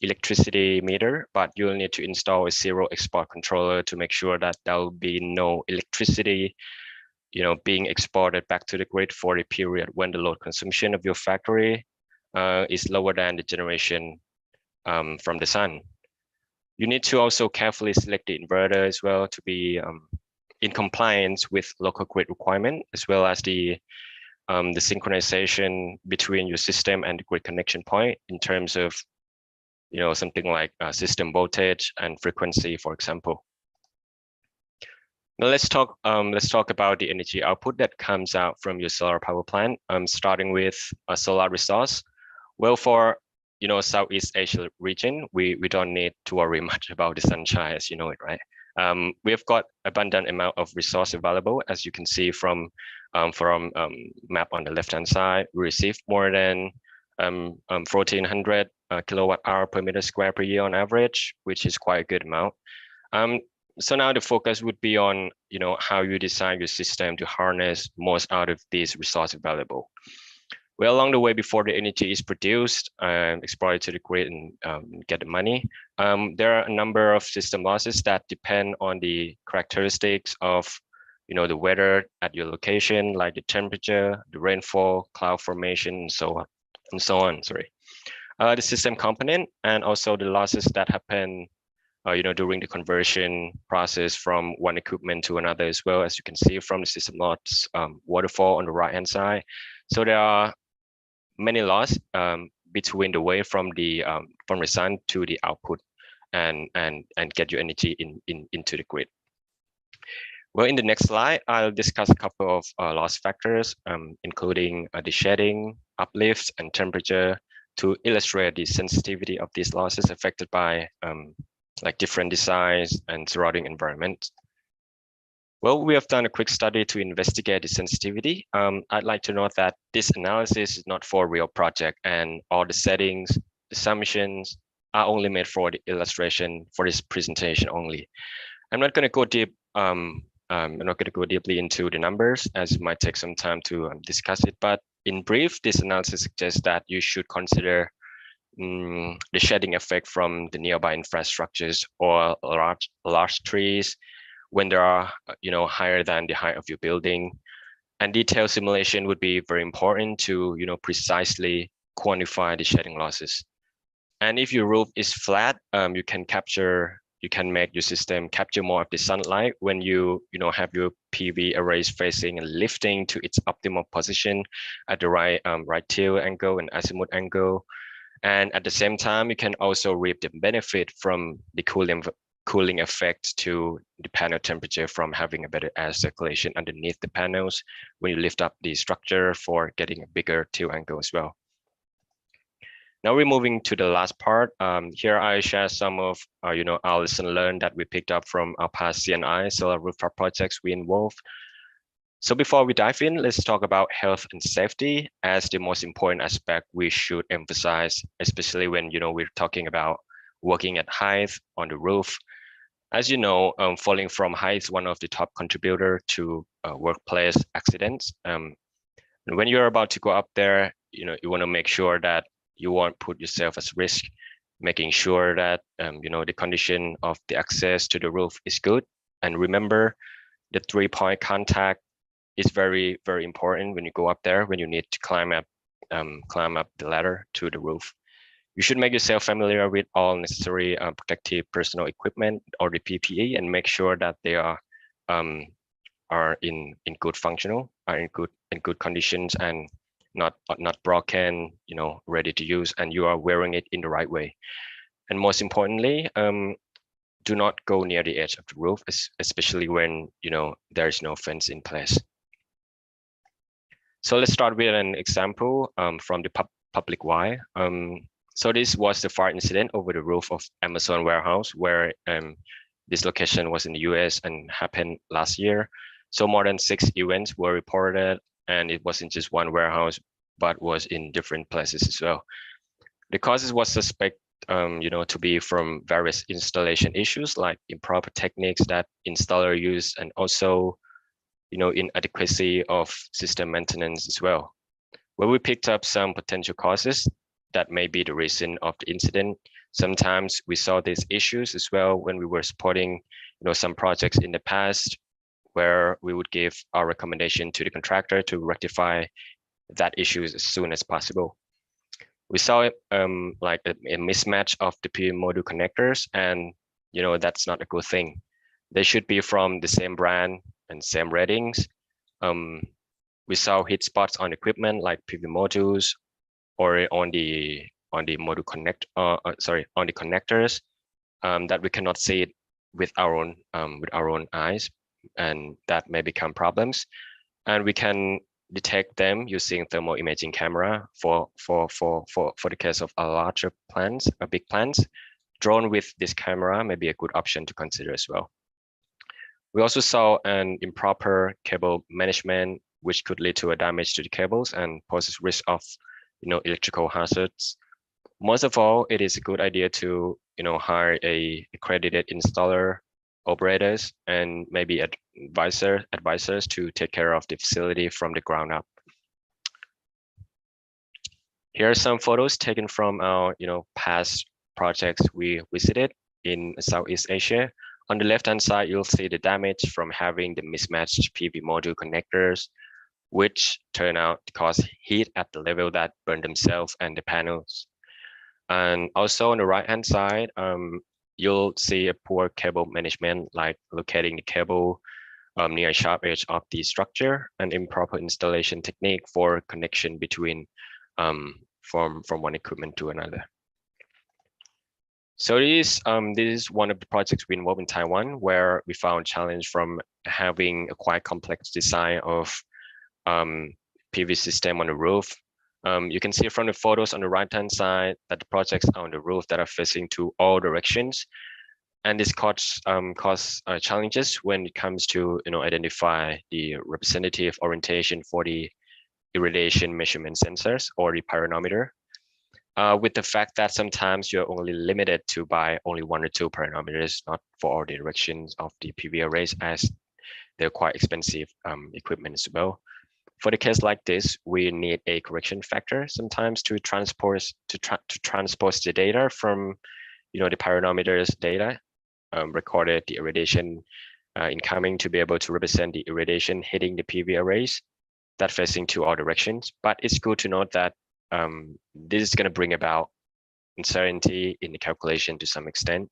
electricity meter, but you'll need to install a zero export controller to make sure that there will be no electricity being exported back to the grid for a period when the load consumption of your factory is lower than the generation from the sun. You need to also carefully select the inverter as well to be in compliance with local grid requirement, as well as the synchronization between your system and the grid connection point in terms of, something like system voltage and frequency, for example. Now let's talk about the energy output that comes out from your solar power plant. Starting with a solar resource. Well, for Southeast Asia region, we don't need to worry much about the sunshine, as you know it, right? We've got abundant amount of resource available, as you can see from map on the left hand side. We received more than 1,400 kilowatt hour per meter square per year on average, which is quite a good amount. So now the focus would be on how you design your system to harness most out of these resources available. Well, along the way, before the energy is produced, exploited to the grid and get the money, there are a number of system losses that depend on the characteristics of the weather at your location, like the temperature, the rainfall, cloud formation, and so on. Sorry, the system component, and also the losses that happen during the conversion process from one equipment to another, as well, as you can see from the system loss waterfall on the right hand side. So there are many losses between the way from the sun to the output and get your energy into the grid. Well, in the next slide, I'll discuss a couple of loss factors, including the shedding, uplift, and temperature, to illustrate the sensitivity of these losses affected by like different designs and surrounding environment. Well, we have done a quick study to investigate the sensitivity. I'd like to note that this analysis is not for a real project, and all the settings, assumptions are only made for the illustration for this presentation only. I'm not going to go deep. I'm not going to go deeply into the numbers, as it might take some time to discuss it. But in brief, this analysis suggests that you should consider the shedding effect from the nearby infrastructures or large trees when there are higher than the height of your building. And detailed simulation would be very important to precisely quantify the shedding losses. And if your roof is flat, you can make your system capture more of the sunlight when you have your PV arrays facing and lifting to its optimal position at the right tilt angle and azimuth angle. And at the same time, you can also reap the benefit from the cooling effect to the panel temperature from having a better air circulation underneath the panels when you lift up the structure for getting a bigger tilt angle as well. Now we're moving to the last part. Here I share some of our lesson learned that we picked up from our past CNI solar rooftop projects we involved. So before we dive in, let's talk about health and safety as the most important aspect we should emphasize, especially when we're talking about working at height on the roof. As you know, falling from height is one of the top contributor to workplace accidents. And when you're about to go up there, you want to make sure that you won't put yourself at risk, making sure that the condition of the access to the roof is good. And remember, the 3-point contact is very, very important when you go up there, when you need to climb up the ladder to the roof. You should make yourself familiar with all necessary protective personal equipment or the PPE, and make sure that they are in good conditions and not broken, ready to use, and you are wearing it in the right way. And most importantly, do not go near the edge of the roof, especially when there is no fence in place. So let's start with an example from the public wire. So this was the fire incident over the roof of Amazon warehouse, where this location was in the US and happened last year. So more than 6 events were reported, and it wasn't just one warehouse, but was in different places as well. The causes was suspect, to be from various installation issues like improper techniques that installer use, and also, inadequacy of system maintenance as well. Where we picked up some potential causes that may be the reason of the incident. Sometimes we saw these issues as well when we were supporting, some projects in the past, where we would give our recommendation to the contractor to rectify that issue as soon as possible. We saw like a mismatch of the PV module connectors, and that's not a good thing. They should be from the same brand and same ratings. We saw heat spots on equipment like PV modules or on the module on the connectors that we cannot see it with our own eyes, and that may become problems. And we can detect them using thermal imaging camera for the case of a larger plants, big plants. Drone with this camera may be a good option to consider as well. We also saw an improper cable management, which could lead to a damage to the cables and poses risk of electrical hazards. Most of all, it is a good idea to hire a accredited installer, operators, and maybe advisors to take care of the facility from the ground up. Here are some photos taken from our past projects we visited in Southeast Asia. On the left-hand side, you'll see the damage from having the mismatched PV module connectors, which turn out to cause heat at the level that burn themselves and the panels. And also on the right-hand side, you'll see a poor cable management, like locating the cable near a sharp edge of the structure, and improper installation technique for connection between from one equipment to another. So this is one of the projects we involved in Taiwan, where we found challenge from having a quite complex design of PV system on the roof. You can see from the photos on the right-hand side that the projects are on the roof that are facing to all directions, and this causes challenges when it comes to identify the representative orientation for the irradiation measurement sensors or the pyranometer. With the fact that sometimes you're only limited to buy only 1 or 2 pyranometers, not for all the directions of the PV arrays, as they're quite expensive equipment as well. For the case like this, we need a correction factor sometimes to transpose the data from the pyranometers data recorded the irradiation incoming to be able to represent the irradiation hitting the PV arrays that facing to all directions. But it's good to note that this is going to bring about uncertainty in the calculation to some extent.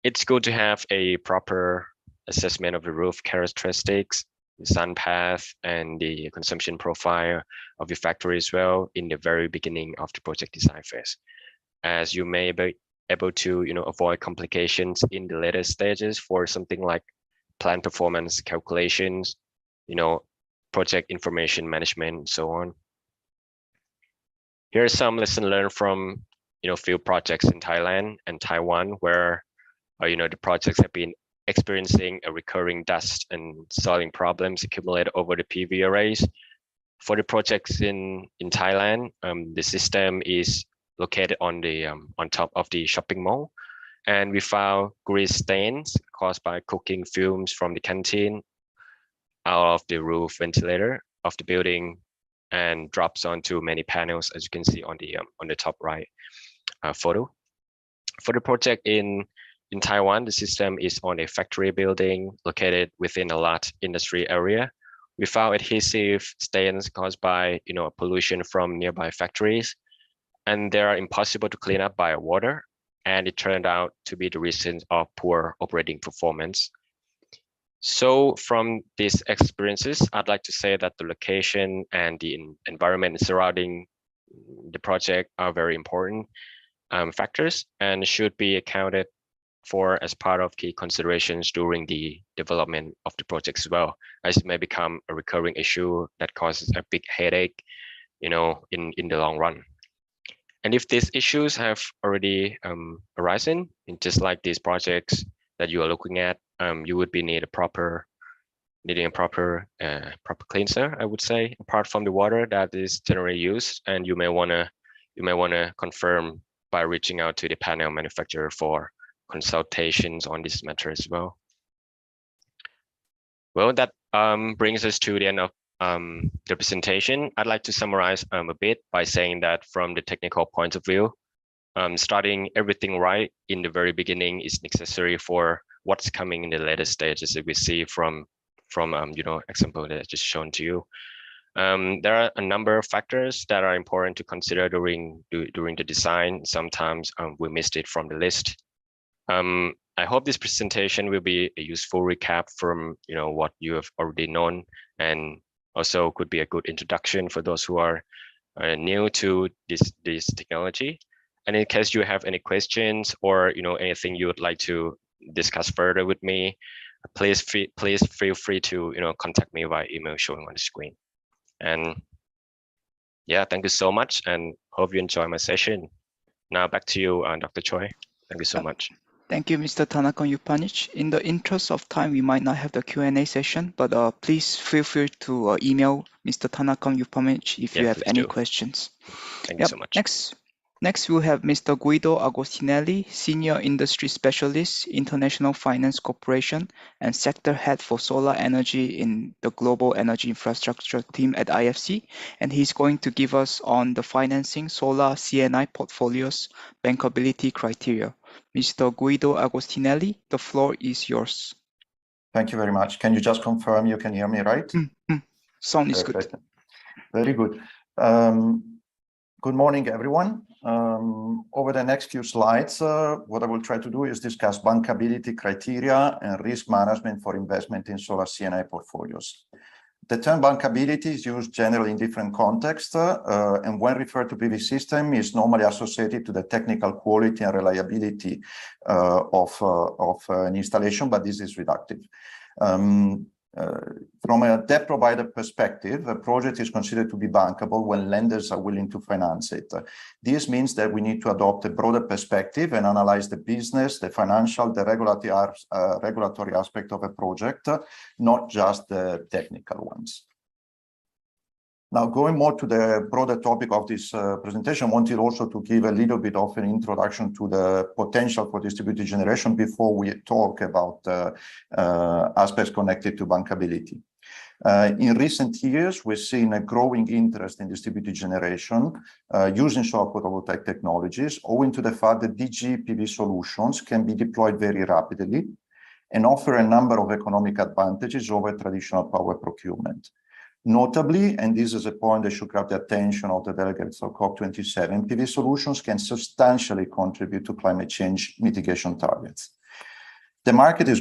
It's good to have a proper assessment of the roof characteristics, the sun path, and the consumption profile of your factory as well in the very beginning of the project design phase, as you may be able to avoid complications in the later stages for something like plant performance calculations, project information management, and so on. Here are some lessons learned from field projects in Thailand and Taiwan, where the projects have been experiencing a recurring dust and soiling problems accumulated over the PV arrays. For the projects in Thailand, the system is located on the on top of the shopping mall, and we found grease stains caused by cooking fumes from the canteen out of the roof ventilator of the building and drops onto many panels, as you can see on the top right photo. For the project in Taiwan, the system is on a factory building located within a large industry area. We found adhesive stains caused by pollution from nearby factories, and they are impossible to clean up by water, and it turned out to be the reason of poor operating performance. So from these experiences, I'd like to say that the location and the environment surrounding the project are very important factors and should be accounted for as part of key considerations during the development of the project as well, as it may become a recurring issue that causes a big headache, in the long run. And if these issues have already arisen, just like these projects that you are looking at, you would be needing a proper cleanser, I would say, apart from the water that is generally used, and you may wanna confirm by reaching out to the panel manufacturer for consultations on this matter as well. Well, that brings us to the end of the presentation. I'd like to summarize a bit by saying that from the technical point of view, starting everything right in the very beginning is necessary for what's coming in the later stages that we see from example that I just shown to you. There are a number of factors that are important to consider during the design. Sometimes we missed it from the list. I hope this presentation will be a useful recap from what you have already known, and also could be a good introduction for those who are new to this technology. And in case you have any questions or anything you would like to discuss further with me, please feel free to contact me via email showing on the screen. And yeah, thank you so much, and hope you enjoy my session. Now back to you, Dr. Choi. Thank you so much. Thank you, Mr. Tanaka Yupanich. In the interest of time, we might not have the Q&A session, but please feel free to email Mr. Tanaka Yupanich if you have any questions. Thank you so much. Next, we'll have Mr. Guido Agostinelli, Senior Industry Specialist, International Finance Corporation, and Sector Head for Solar Energy in the Global Energy Infrastructure team at IFC. And he's going to give us on the financing solar CNI portfolios bankability criteria. Mr. Guido Agostinelli, the floor is yours. Thank you very much. Can you just confirm you can hear me, right? Sound is good. Very good. Good morning, everyone. Over the next few slides, what I will try to do is discuss bankability criteria and risk management for investment in solar CNI portfolios. The term bankability is used generally in different contexts, and when referred to PV system is normally associated to the technical quality and reliability of an installation, but this is reductive. From a debt provider perspective, a project is considered to be bankable when lenders are willing to finance it. This means that we need to adopt a broader perspective and analyze the business, the financial, the regulatory aspect of a project, not just the technical ones. Now, going more to the broader topic of this presentation, I wanted also to give a little bit of an introduction to the potential for distributed generation before we talk about aspects connected to bankability. In recent years, we've seen a growing interest in distributed generation using solar photovoltaic technologies, owing to the fact that DG PV solutions can be deployed very rapidly and offer a number of economic advantages over traditional power procurement. Notably, and this is a point that should grab the attention of the delegates of COP27, PV solutions can substantially contribute to climate change mitigation targets. The market has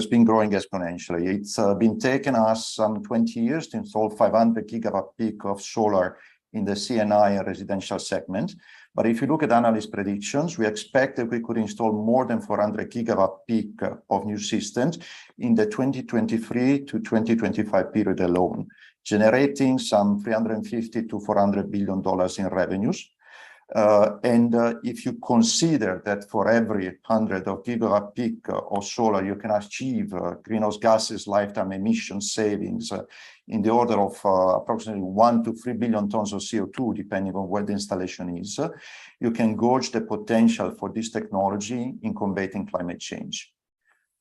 been growing exponentially. It's been taking us some 20 years to install 500 gigawatt peak of solar in the CNI and residential segment. But if you look at analyst predictions, we expect that we could install more than 400 gigawatt peak of new systems in the 2023 to 2025 period alone, generating some $350 to $400 billion in revenues. If you consider that for every 100 of gigawatt peak of solar, you can achieve greenhouse gases lifetime emission savings in the order of approximately 1 to 3 billion tons of CO2, depending on where the installation is, you can gauge the potential for this technology in combating climate change.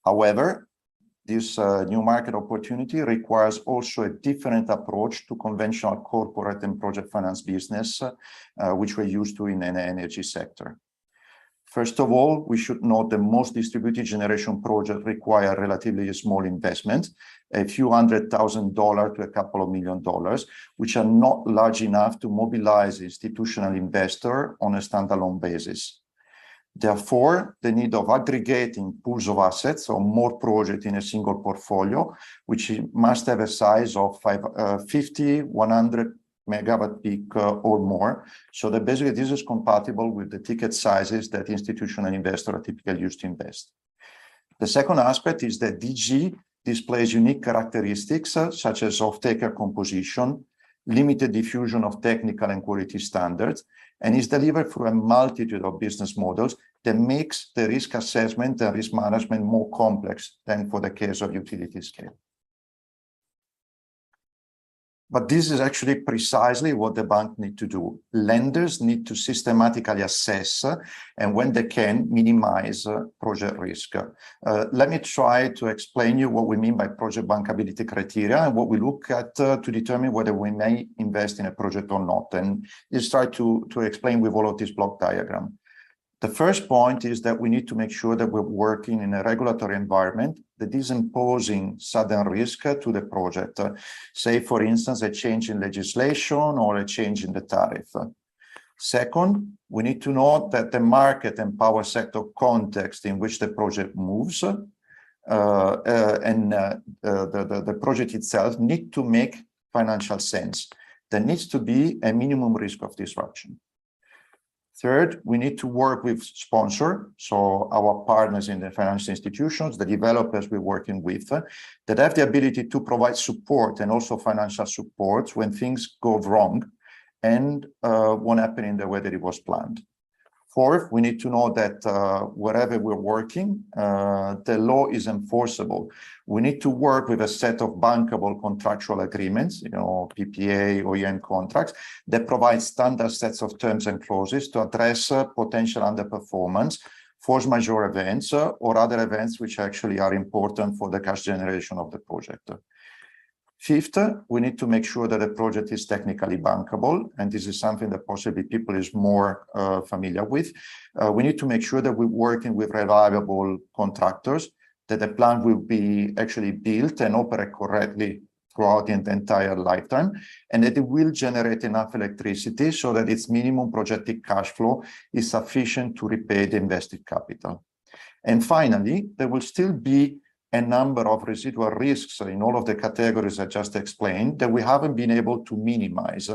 However, this new market opportunity requires also a different approach to conventional corporate and project finance business, which we're used to in the energy sector. First of all, we should note that most distributed generation projects require relatively small investment, a few $100,000 to a couple of $1 million, which are not large enough to mobilize institutional investor on a standalone basis. Therefore, the need of aggregating pools of assets or more projects in a single portfolio, which must have a size of 50, 100 megawatt peak or more. So that basically this is compatible with the ticket sizes that institutional investors are typically used to invest. The second aspect is that DG displays unique characteristics such as off-taker composition, limited diffusion of technical and quality standards, and is delivered through a multitude of business models that makes the risk assessment and risk management more complex than for the case of utility scale. But this is actually precisely what the bank need to do. Lenders need to systematically assess and when they can minimize project risk. Let me try to explain you what we mean by project bankability criteria and what we look at to determine whether we may invest in a project or not. And let's try to explain with all of this block diagram. The first point is that we need to make sure that we're working in a regulatory environment that is imposing sudden risk to the project. Say, for instance, a change in legislation or a change in the tariff. Second, we need to know that the market and power sector context in which the project moves and the project itself need to make financial sense. There needs to be a minimum risk of disruption. Third, we need to work with sponsor, so our partners in the financial institutions, the developers we're working with, that have the ability to provide support and also financial support when things go wrong and won't happen in the way that it was planned. Fourth, we need to know that wherever we're working, the law is enforceable. We need to work with a set of bankable contractual agreements, PPA, OEM contracts, that provide standard sets of terms and clauses to address potential underperformance, force majeure events, or other events which actually are important for the cash generation of the project. Fifth, we need to make sure that the project is technically bankable, and this is something that possibly people is more familiar with. We need to make sure that we're working with reliable contractors, that the plant will be actually built and operate correctly throughout the entire lifetime, and that it will generate enough electricity so that its minimum projected cash flow is sufficient to repay the invested capital. And finally, there will still be a number of residual risks in all of the categories I just explained that we haven't been able to minimize.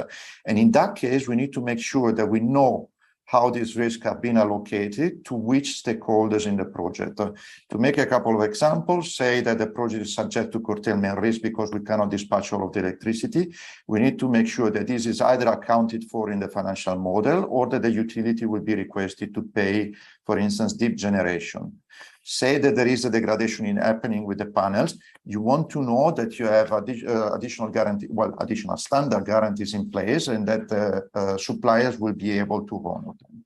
And in that case, we need to make sure that we know how these risks have been allocated to which stakeholders in the project. To make a couple of examples, say that the project is subject to curtailment risk because we cannot dispatch all of the electricity. We need to make sure that this is either accounted for in the financial model or that the utility will be requested to pay, for instance, deep generation. Say that there is a degradation happening with the panels, you want to know that you have additional standard guarantees in place and that suppliers will be able to honor them.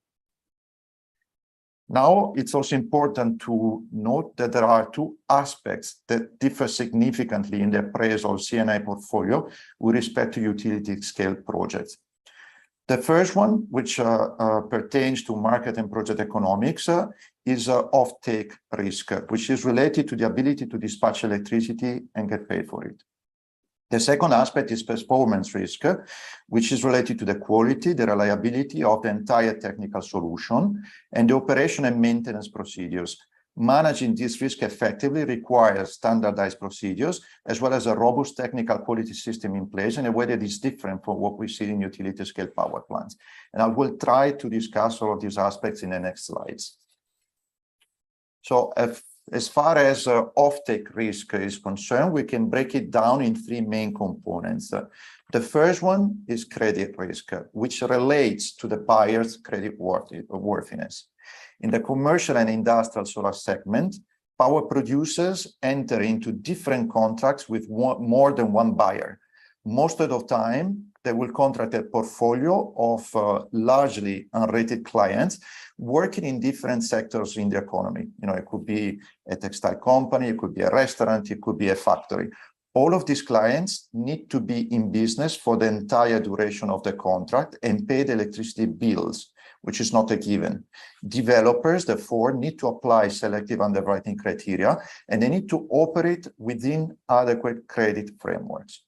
Now, it's also important to note that there are two aspects that differ significantly in the appraisal C&I portfolio with respect to utility scale projects. The first one, which pertains to market and project economics, is off-take risk, which is related to the ability to dispatch electricity and get paid for it. The second aspect is performance risk, which is related to the quality, the reliability of the entire technical solution, and the operation and maintenance procedures. Managing this risk effectively requires standardized procedures, as well as a robust technical quality system in place in a way that is different from what we see in utility scale power plants. And I will try to discuss all of these aspects in the next slides. So as far as off-take risk is concerned, we can break it down in three main components. The first one is credit risk, which relates to the buyer's credit worthiness. In the commercial and industrial solar segment, power producers enter into different contracts with more than one buyer. Most of the time, they will contract a portfolio of largely unrated clients working in different sectors in the economy. It could be a textile company, it could be a restaurant, it could be a factory. All of these clients need to be in business for the entire duration of the contract and pay the electricity bills, which is not a given. Developers, therefore, need to apply selective underwriting criteria, and they need to operate within adequate credit frameworks.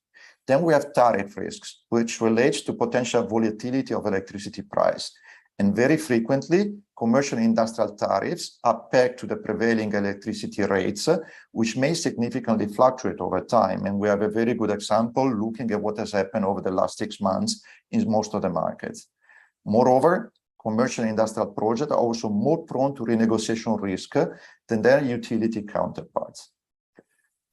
Then we have tariff risks, which relates to potential volatility of electricity price. And very frequently, commercial and industrial tariffs are pegged to the prevailing electricity rates, which may significantly fluctuate over time. And we have a very good example looking at what has happened over the last 6 months in most of the markets. Moreover, commercial and industrial projects are also more prone to renegotiation risk than their utility counterparts.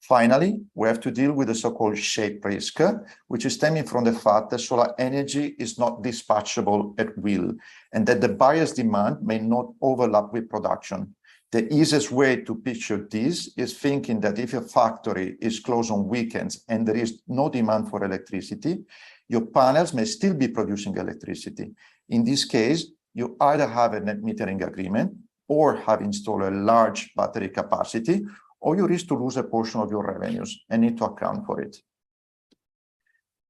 Finally, we have to deal with the so-called shape risk, which is stemming from the fact that solar energy is not dispatchable at will, and that the buyer's demand may not overlap with production. The easiest way to picture this is thinking that if your factory is closed on weekends and there is no demand for electricity, your panels may still be producing electricity. In this case, you either have a net metering agreement or have installed a large battery capacity, or you risk to lose a portion of your revenues and need to account for it.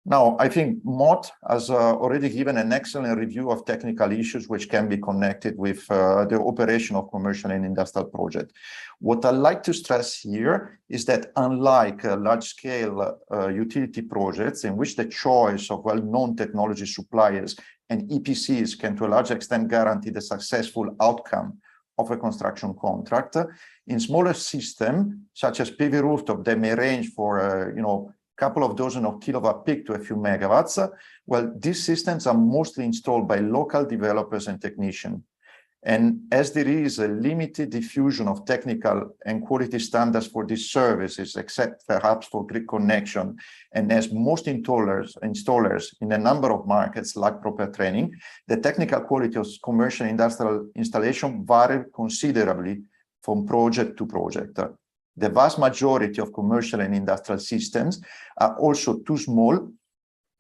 Now, I think Mott has already given an excellent review of technical issues which can be connected with the operation of commercial and industrial projects. What I'd like to stress here is that unlike large-scale utility projects in which the choice of well-known technology suppliers and EPCs can to a large extent guarantee the successful outcome of a construction contract, in smaller systems such as PV rooftop, they may range for couple of dozen of kilowatt peak to a few megawatts. Well, these systems are mostly installed by local developers and technicians. And as there is a limited diffusion of technical and quality standards for these services, except perhaps for grid connection, and as most installers in a number of markets lack proper training, the technical quality of commercial and industrial installation vary considerably from project to project. The vast majority of commercial and industrial systems are also too small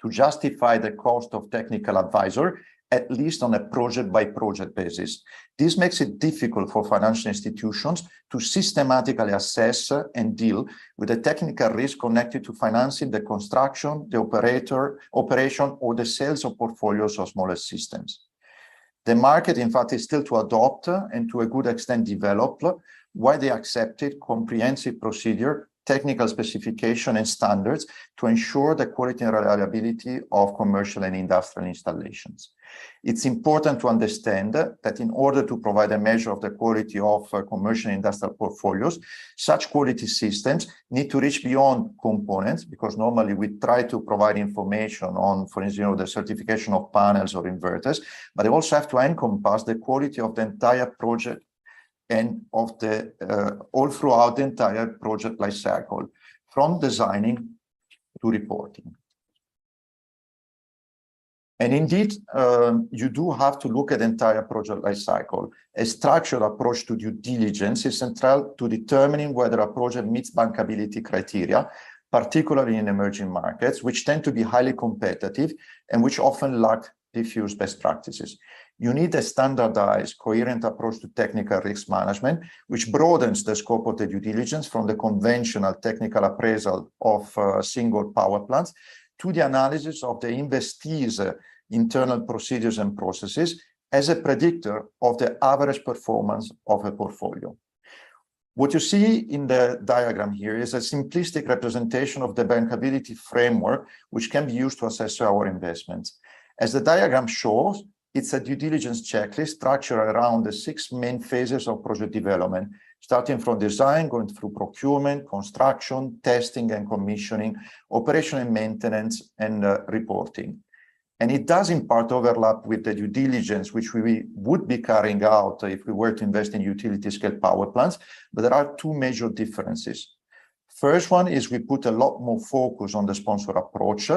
to justify the cost of technical advisor, at least on a project-by-project basis. This makes it difficult for financial institutions to systematically assess and deal with the technical risk connected to financing the construction, the operation, or the sales of portfolios of smaller systems. The market, in fact, is still to adopt and to a good extent develop widely accepted comprehensive procedure, technical specification and standards to ensure the quality and reliability of commercial and industrial installations. It's important to understand that in order to provide a measure of the quality of commercial and industrial portfolios, such quality systems need to reach beyond components, because normally we try to provide information on, for instance, the certification of panels or inverters, but they also have to encompass the quality of the entire project and of the all throughout the entire project life cycle, from designing to reporting. And indeed, you do have to look at the entire project life cycle. A structured approach to due diligence is central to determining whether a project meets bankability criteria, particularly in emerging markets, which tend to be highly competitive and which often lack diffuse best practices. You need a standardized, coherent approach to technical risk management, which broadens the scope of the due diligence from the conventional technical appraisal of single power plants to the analysis of the investee's internal procedures and processes as a predictor of the average performance of a portfolio. What you see in the diagram here is a simplistic representation of the bankability framework, which can be used to assess our investments. As the diagram shows, it's a due diligence checklist structured around the 6 main phases of project development, starting from design, going through procurement, construction, testing and commissioning, operation and maintenance, and reporting. And it does in part overlap with the due diligence, which we would be carrying out if we were to invest in utility scale power plants, but there are 2 major differences. First one is we put a lot more focus on the sponsor approach,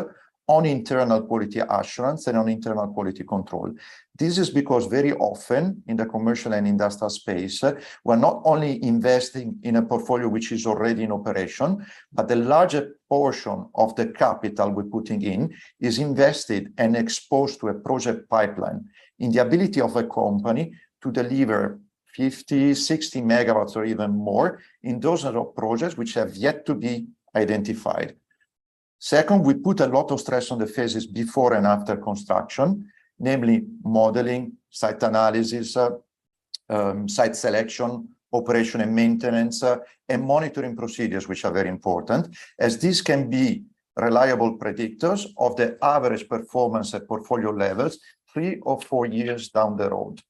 on internal quality assurance and on internal quality control. This is because very often in the commercial and industrial space, we're not only investing in a portfolio which is already in operation, but the larger portion of the capital we're putting in is invested and exposed to a project pipeline in the ability of a company to deliver 50, 60 megawatts or even more in dozens of projects which have yet to be identified. Second, we put a lot of stress on the phases before and after construction, namely modeling, site analysis, site selection, operation and maintenance, and monitoring procedures, which are very important, as these can be reliable predictors of the average performance at portfolio levels 3 or 4 years down the road.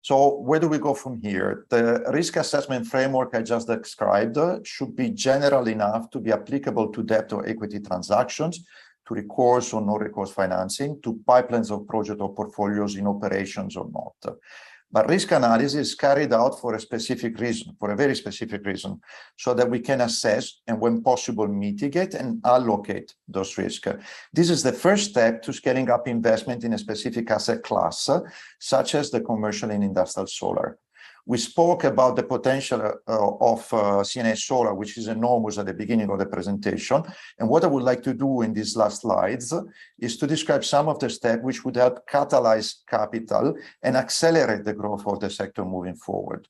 So where do we go from here? The risk assessment framework I just described should be general enough to be applicable to debt or equity transactions, to recourse or no-recourse financing, to pipelines of project or portfolios in operations or not. But risk analysis is carried out for a specific reason, for a very specific reason, so that we can assess and, when possible, mitigate and allocate those risks. This is the first step to scaling up investment in a specific asset class, such as the commercial and industrial solar. We spoke about the potential of CNA solar, which is enormous at the beginning of the presentation. And what I would like to do in these last slides is to describe some of the steps which would help catalyze capital and accelerate the growth of the sector moving forward.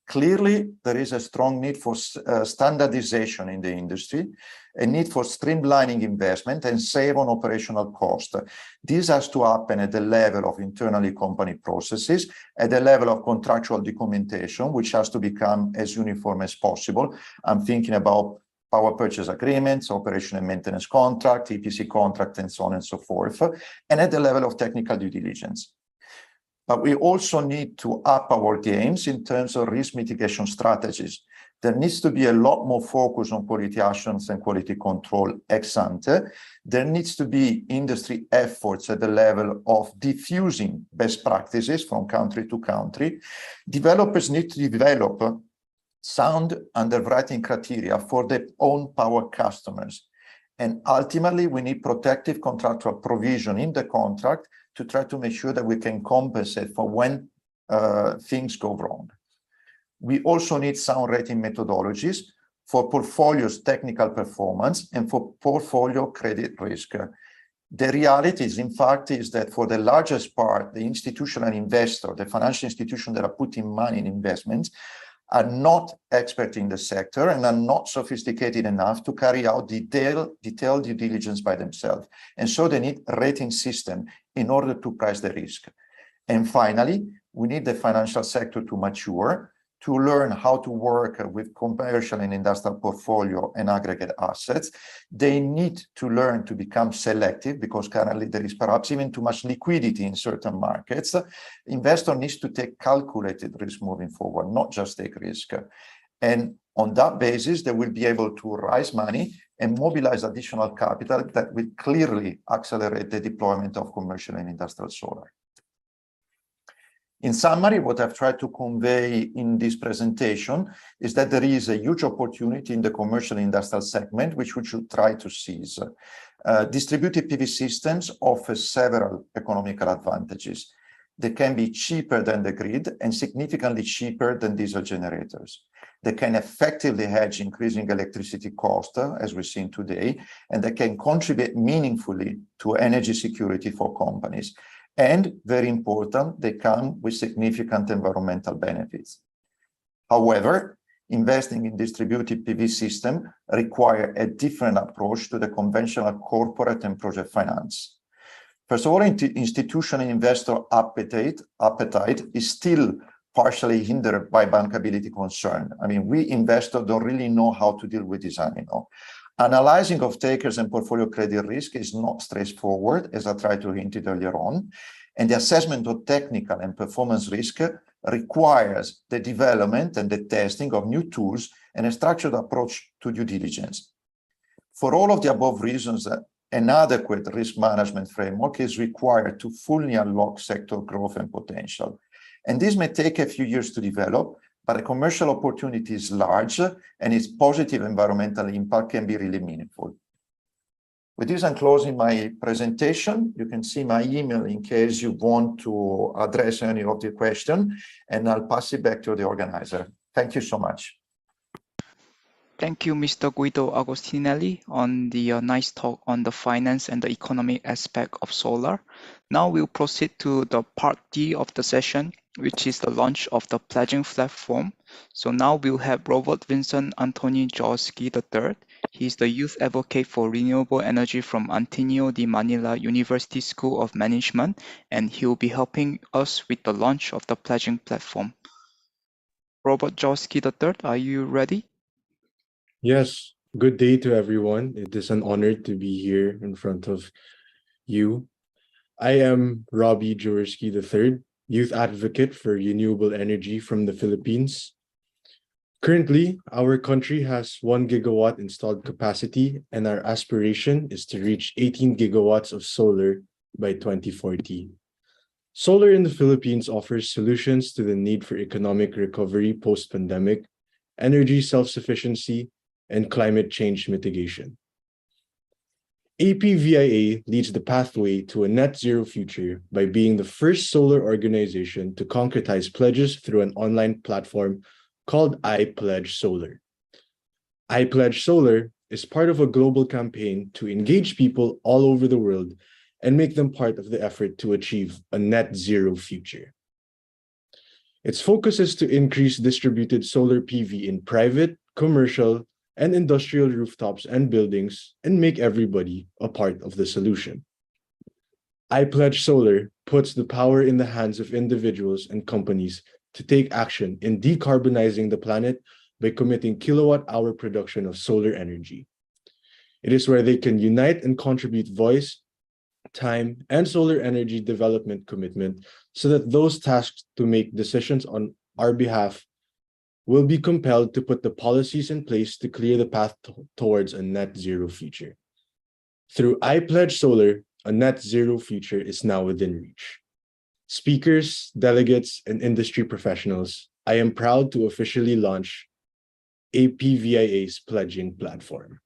Clearly, there is a strong need for standardization in the industry, a need for streamlining investment and save on operational cost. This has to happen at the level of internally company processes, at the level of contractual documentation, which has to become as uniform as possible. I'm thinking about power purchase agreements, operation and maintenance contract, EPC contract, and so on and so forth, and at the level of technical due diligence. But we also need to up our games in terms of risk mitigation strategies. There needs to be a lot more focus on quality assurance and quality control ex ante. There needs to be industry efforts at the level of diffusing best practices from country to country. Developers need to develop sound underwriting criteria for their own power customers. And ultimately, we need protective contractual provision in the contract to try to make sure that we can compensate for when things go wrong. We also need sound rating methodologies for portfolio's technical performance and for portfolio credit risk. The reality is, in fact, is that for the largest part, the institutional investor, the financial institutions that are putting money in investments, are not expert in the sector and are not sophisticated enough to carry out detailed due diligence by themselves. And so they need a rating system in order to price the risk. And finally, we need the financial sector to mature, to learn how to work with commercial and industrial portfolio and aggregate assets. They need to learn to become selective because currently there is perhaps even too much liquidity in certain markets. Investor needs to take calculated risk moving forward, not just take risk. And on that basis, they will be able to raise money and mobilize additional capital that will clearly accelerate the deployment of commercial and industrial solar. In summary, what I've tried to convey in this presentation is that there is a huge opportunity in the commercial and industrial segment, which we should try to seize. Distributed PV systems offer several economical advantages. They can be cheaper than the grid and significantly cheaper than diesel generators. They can effectively hedge increasing electricity cost, as we're seeing today, and they can contribute meaningfully to energy security for companies. And very important, they come with significant environmental benefits. However, investing in distributed PV system require a different approach to the conventional corporate and project finance. First of all, institutional investor appetite is still partially hindered by bankability concern. I mean, we investors don't really know how to deal with this anymore. Analyzing of takers and portfolio credit risk is not straightforward, as I tried to hint it earlier on, and the assessment of technical and performance risk requires the development and the testing of new tools and a structured approach to due diligence. For all of the above reasons, an adequate risk management framework is required to fully unlock sector growth and potential. And this may take a few years to develop, but the commercial opportunity is large and its positive environmental impact can be really meaningful. With this, I'm closing my presentation. You can see my email in case you want to address any of the questions, and I'll pass it back to the organizer. Thank you so much. Thank you, Mr. Guido Agostinelli, on the nice talk on the finance and the economic aspect of solar. Now we'll proceed to the part D of the session, which is the launch of the pledging platform. So now we'll have Robert Vincent Antoni Jaworski III. He's the youth advocate for renewable energy from Ateneo de Manila University School of Management, and he'll be helping us with the launch of the pledging platform. Robert Jaworski III, are you ready? Yes, good day to everyone. It is an honor to be here in front of you. I am Robbie Jaworski III, youth advocate for renewable energy from the Philippines. Currently, our country has 1 gigawatt installed capacity, and our aspiration is to reach 18 gigawatts of solar by 2040. Solar in the Philippines offers solutions to the need for economic recovery post-pandemic, energy self-sufficiency, and climate change mitigation. APVIA leads the pathway to a net zero future by being the first solar organization to concretize pledges through an online platform called I Pledge Solar. I Pledge Solar is part of a global campaign to engage people all over the world and make them part of the effort to achieve a net zero future. Its focus is to increase distributed solar PV in private, commercial, and industrial rooftops and buildings and make everybody a part of the solution. I Pledge Solar puts the power in the hands of individuals and companies to take action in decarbonizing the planet by committing kilowatt-hour production of solar energy. It is where they can unite and contribute voice, time, and solar energy development commitment so that those tasked to make decisions on our behalf will be compelled to put the policies in place to clear the path towards a net zero future. Through I Pledge Solar, a net zero future is now within reach. Speakers, delegates, and industry professionals, I am proud to officially launch APVIA's pledging platform.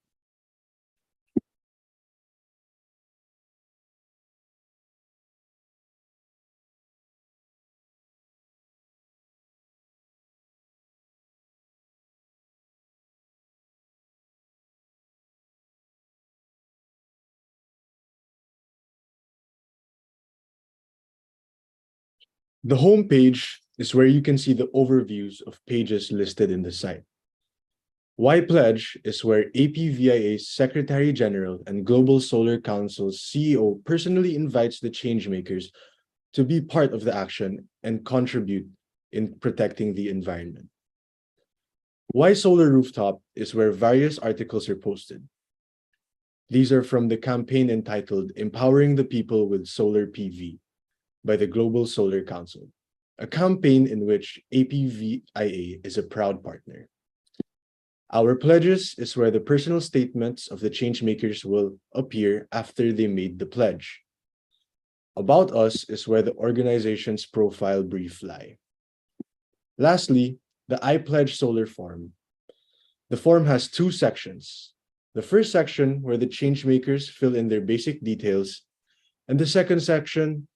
The homepage is where you can see the overviews of pages listed in the site. Why Pledge is where APVIA's Secretary General and Global Solar Council's CEO personally invites the changemakers to be part of the action and contribute in protecting the environment. Why Solar Rooftop is where various articles are posted. These are from the campaign entitled Empowering the People with Solar PV by the Global Solar Council, a campaign in which APVIA is a proud partner. Our pledges is where the personal statements of the changemakers will appear after they made the pledge. About Us is where the organization's profile brief lie. Lastly, the I Pledge Solar form. The form has two sections. The first section where the changemakers fill in their basic details, and the second section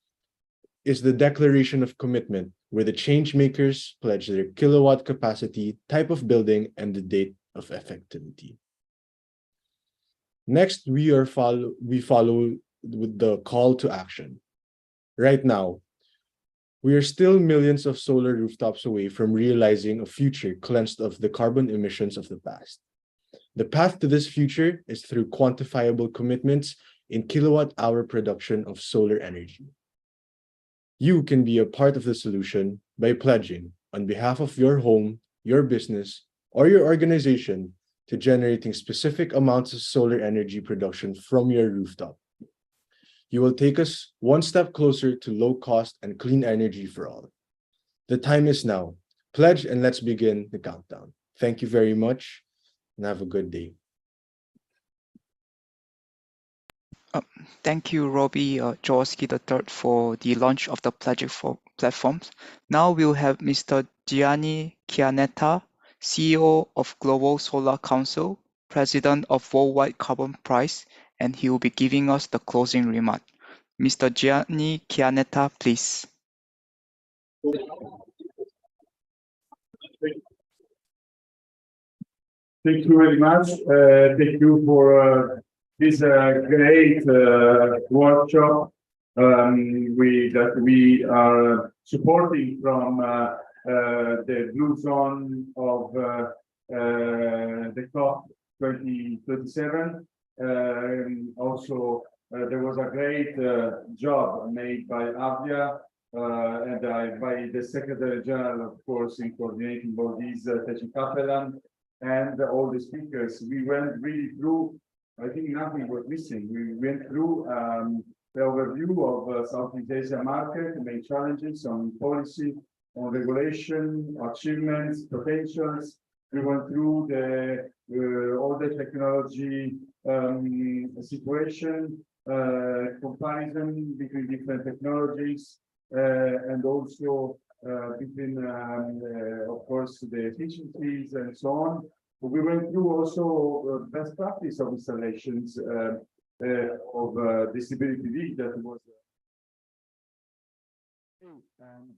is the declaration of commitment where the changemakers pledge their kilowatt capacity, type of building, and the date of effectivity. Next, we follow with the call to action. Right now, we are still millions of solar rooftops away from realizing a future cleansed of the carbon emissions of the past. The path to this future is through quantifiable commitments in kilowatt-hour production of solar energy. You can be a part of the solution by pledging on behalf of your home, your business, or your organization to generating specific amounts of solar energy production from your rooftop. You will take us one step closer to low cost and clean energy for all. The time is now. Pledge and let's begin the countdown. Thank you very much and have a good day. Thank you, Robbie Jaworski III, for the launch of the pledging platforms. Now we'll have Mr. Gianni Chianetta, CEO of Global Solar Council, President of Worldwide Carbon Price, and he will be giving us the closing remark. Mr. Gianni Chianetta, please. Thank you very much. Thank you for this great workshop that we are supporting from the Blue Zone of the COP 2027. Also, there was a great job made by Avia and by the Secretary General, of course, in coordinating all these Kaplan and all the speakers. We went really through. I think nothing was missing. We went through the overview of Southeast Asia market, the main challenges on policy, on regulation, achievements, potentials. We went through all the technology situation, comparison between different technologies, and also between, of course, the efficiencies and so on. We went through also best practice of installations of distributed PV that was. And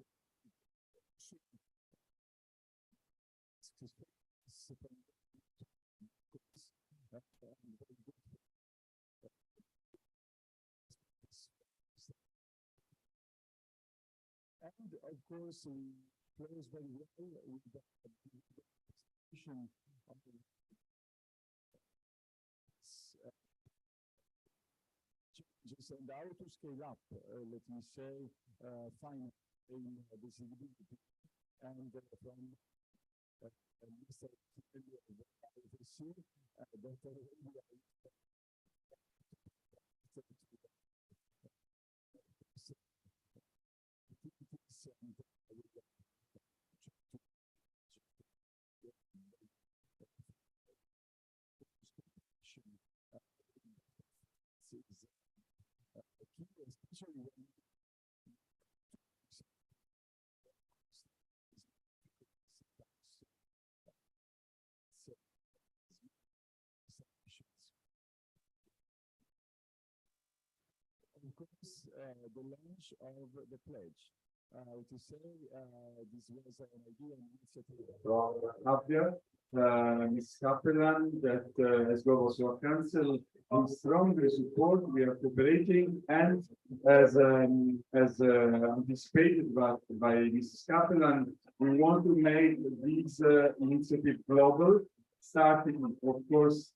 of course, flows very well with the presentation of the changes and how to scale up, let me say, finance in visibility. And from Mr. IFC, that already especially when of course, the launch of the pledge. To say this was an idea and initiative from Abia, Ms. Kaplan, that as Global Solar Council, we strongly support. We are cooperating, and as anticipated by Mrs. Kaplan, we want to make this initiative global, starting, of course,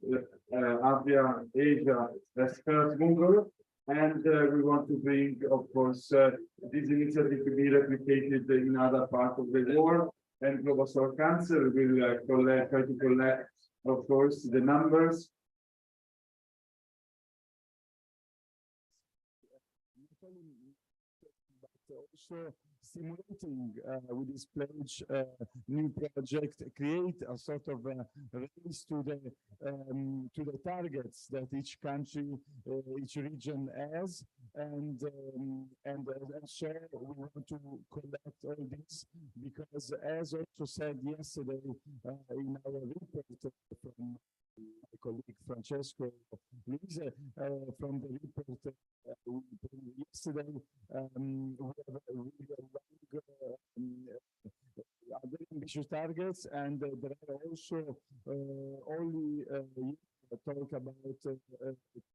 Abia, Asia, as first mover. And we want to bring, of course, this initiative to be replicated in other parts of the world. And Global Solar Council will try to collect, of course, the numbers. But also stimulating with this pledge new project, create a sort of race to the targets that each country, each region has, and so we want to collect all this because, as also said yesterday in our report from my colleague Francesco Luise, from the report yesterday, we have a really very ambitious targets, and there are also only talk about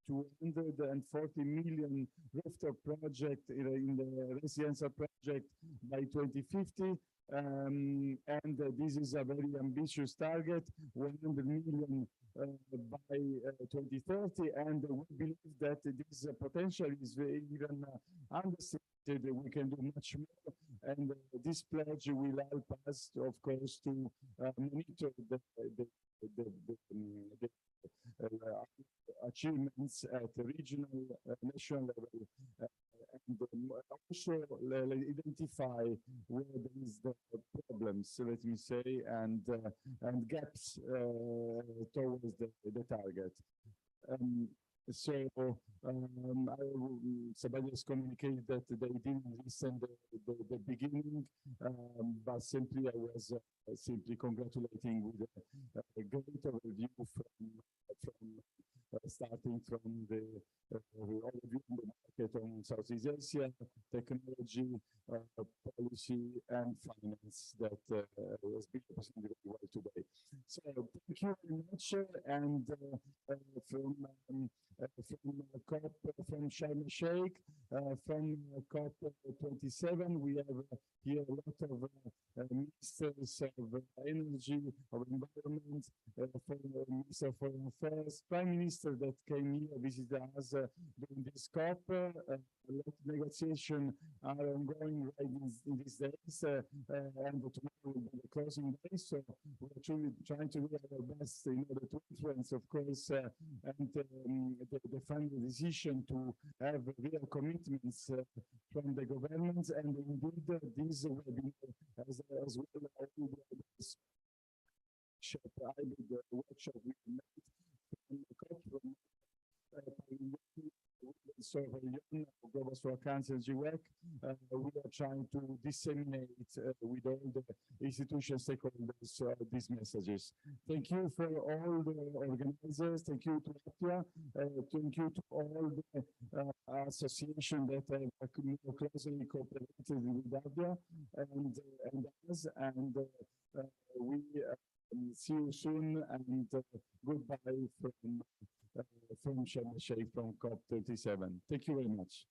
240 million rooftop project in the residential project by 2050. And this is a very ambitious target, 100 million by 2030, and we believe that this potential is even understated. We can do much more, and this pledge will help us, of course, to monitor the achievements at the regional, national level, and also identify where there is the problems, let me say, and gaps towards the target. So somebody has communicated that they didn't listen the beginning, but simply I was simply congratulating with a great overview from starting from the overview in the market on Southeast Asia, technology, policy, and finance that was being presented very well today. So thank you very much, and from Sharm el-Sheikh, from COP27, we have here a lot of ministers of energy, of environment, Minister of Foreign Affairs, Prime Minister that came here, visited us during this COP. A lot of negotiations are ongoing right in these days, and tomorrow will be the closing day. So we're truly trying to do our best in order to influence, of course, and the final decision to have real commitments from the governments. And indeed, this webinar as well as the workshop we made from the COP from Global Solar Council GWEC, we are trying to disseminate with all the institutional stakeholders these messages. Thank you for all the organizers. Thank you to APIA. Thank you to all the associations that have more closely cooperated with APIA and us. And we see you soon, and goodbye from Sharm el-Sheikh from COP27. Thank you very much.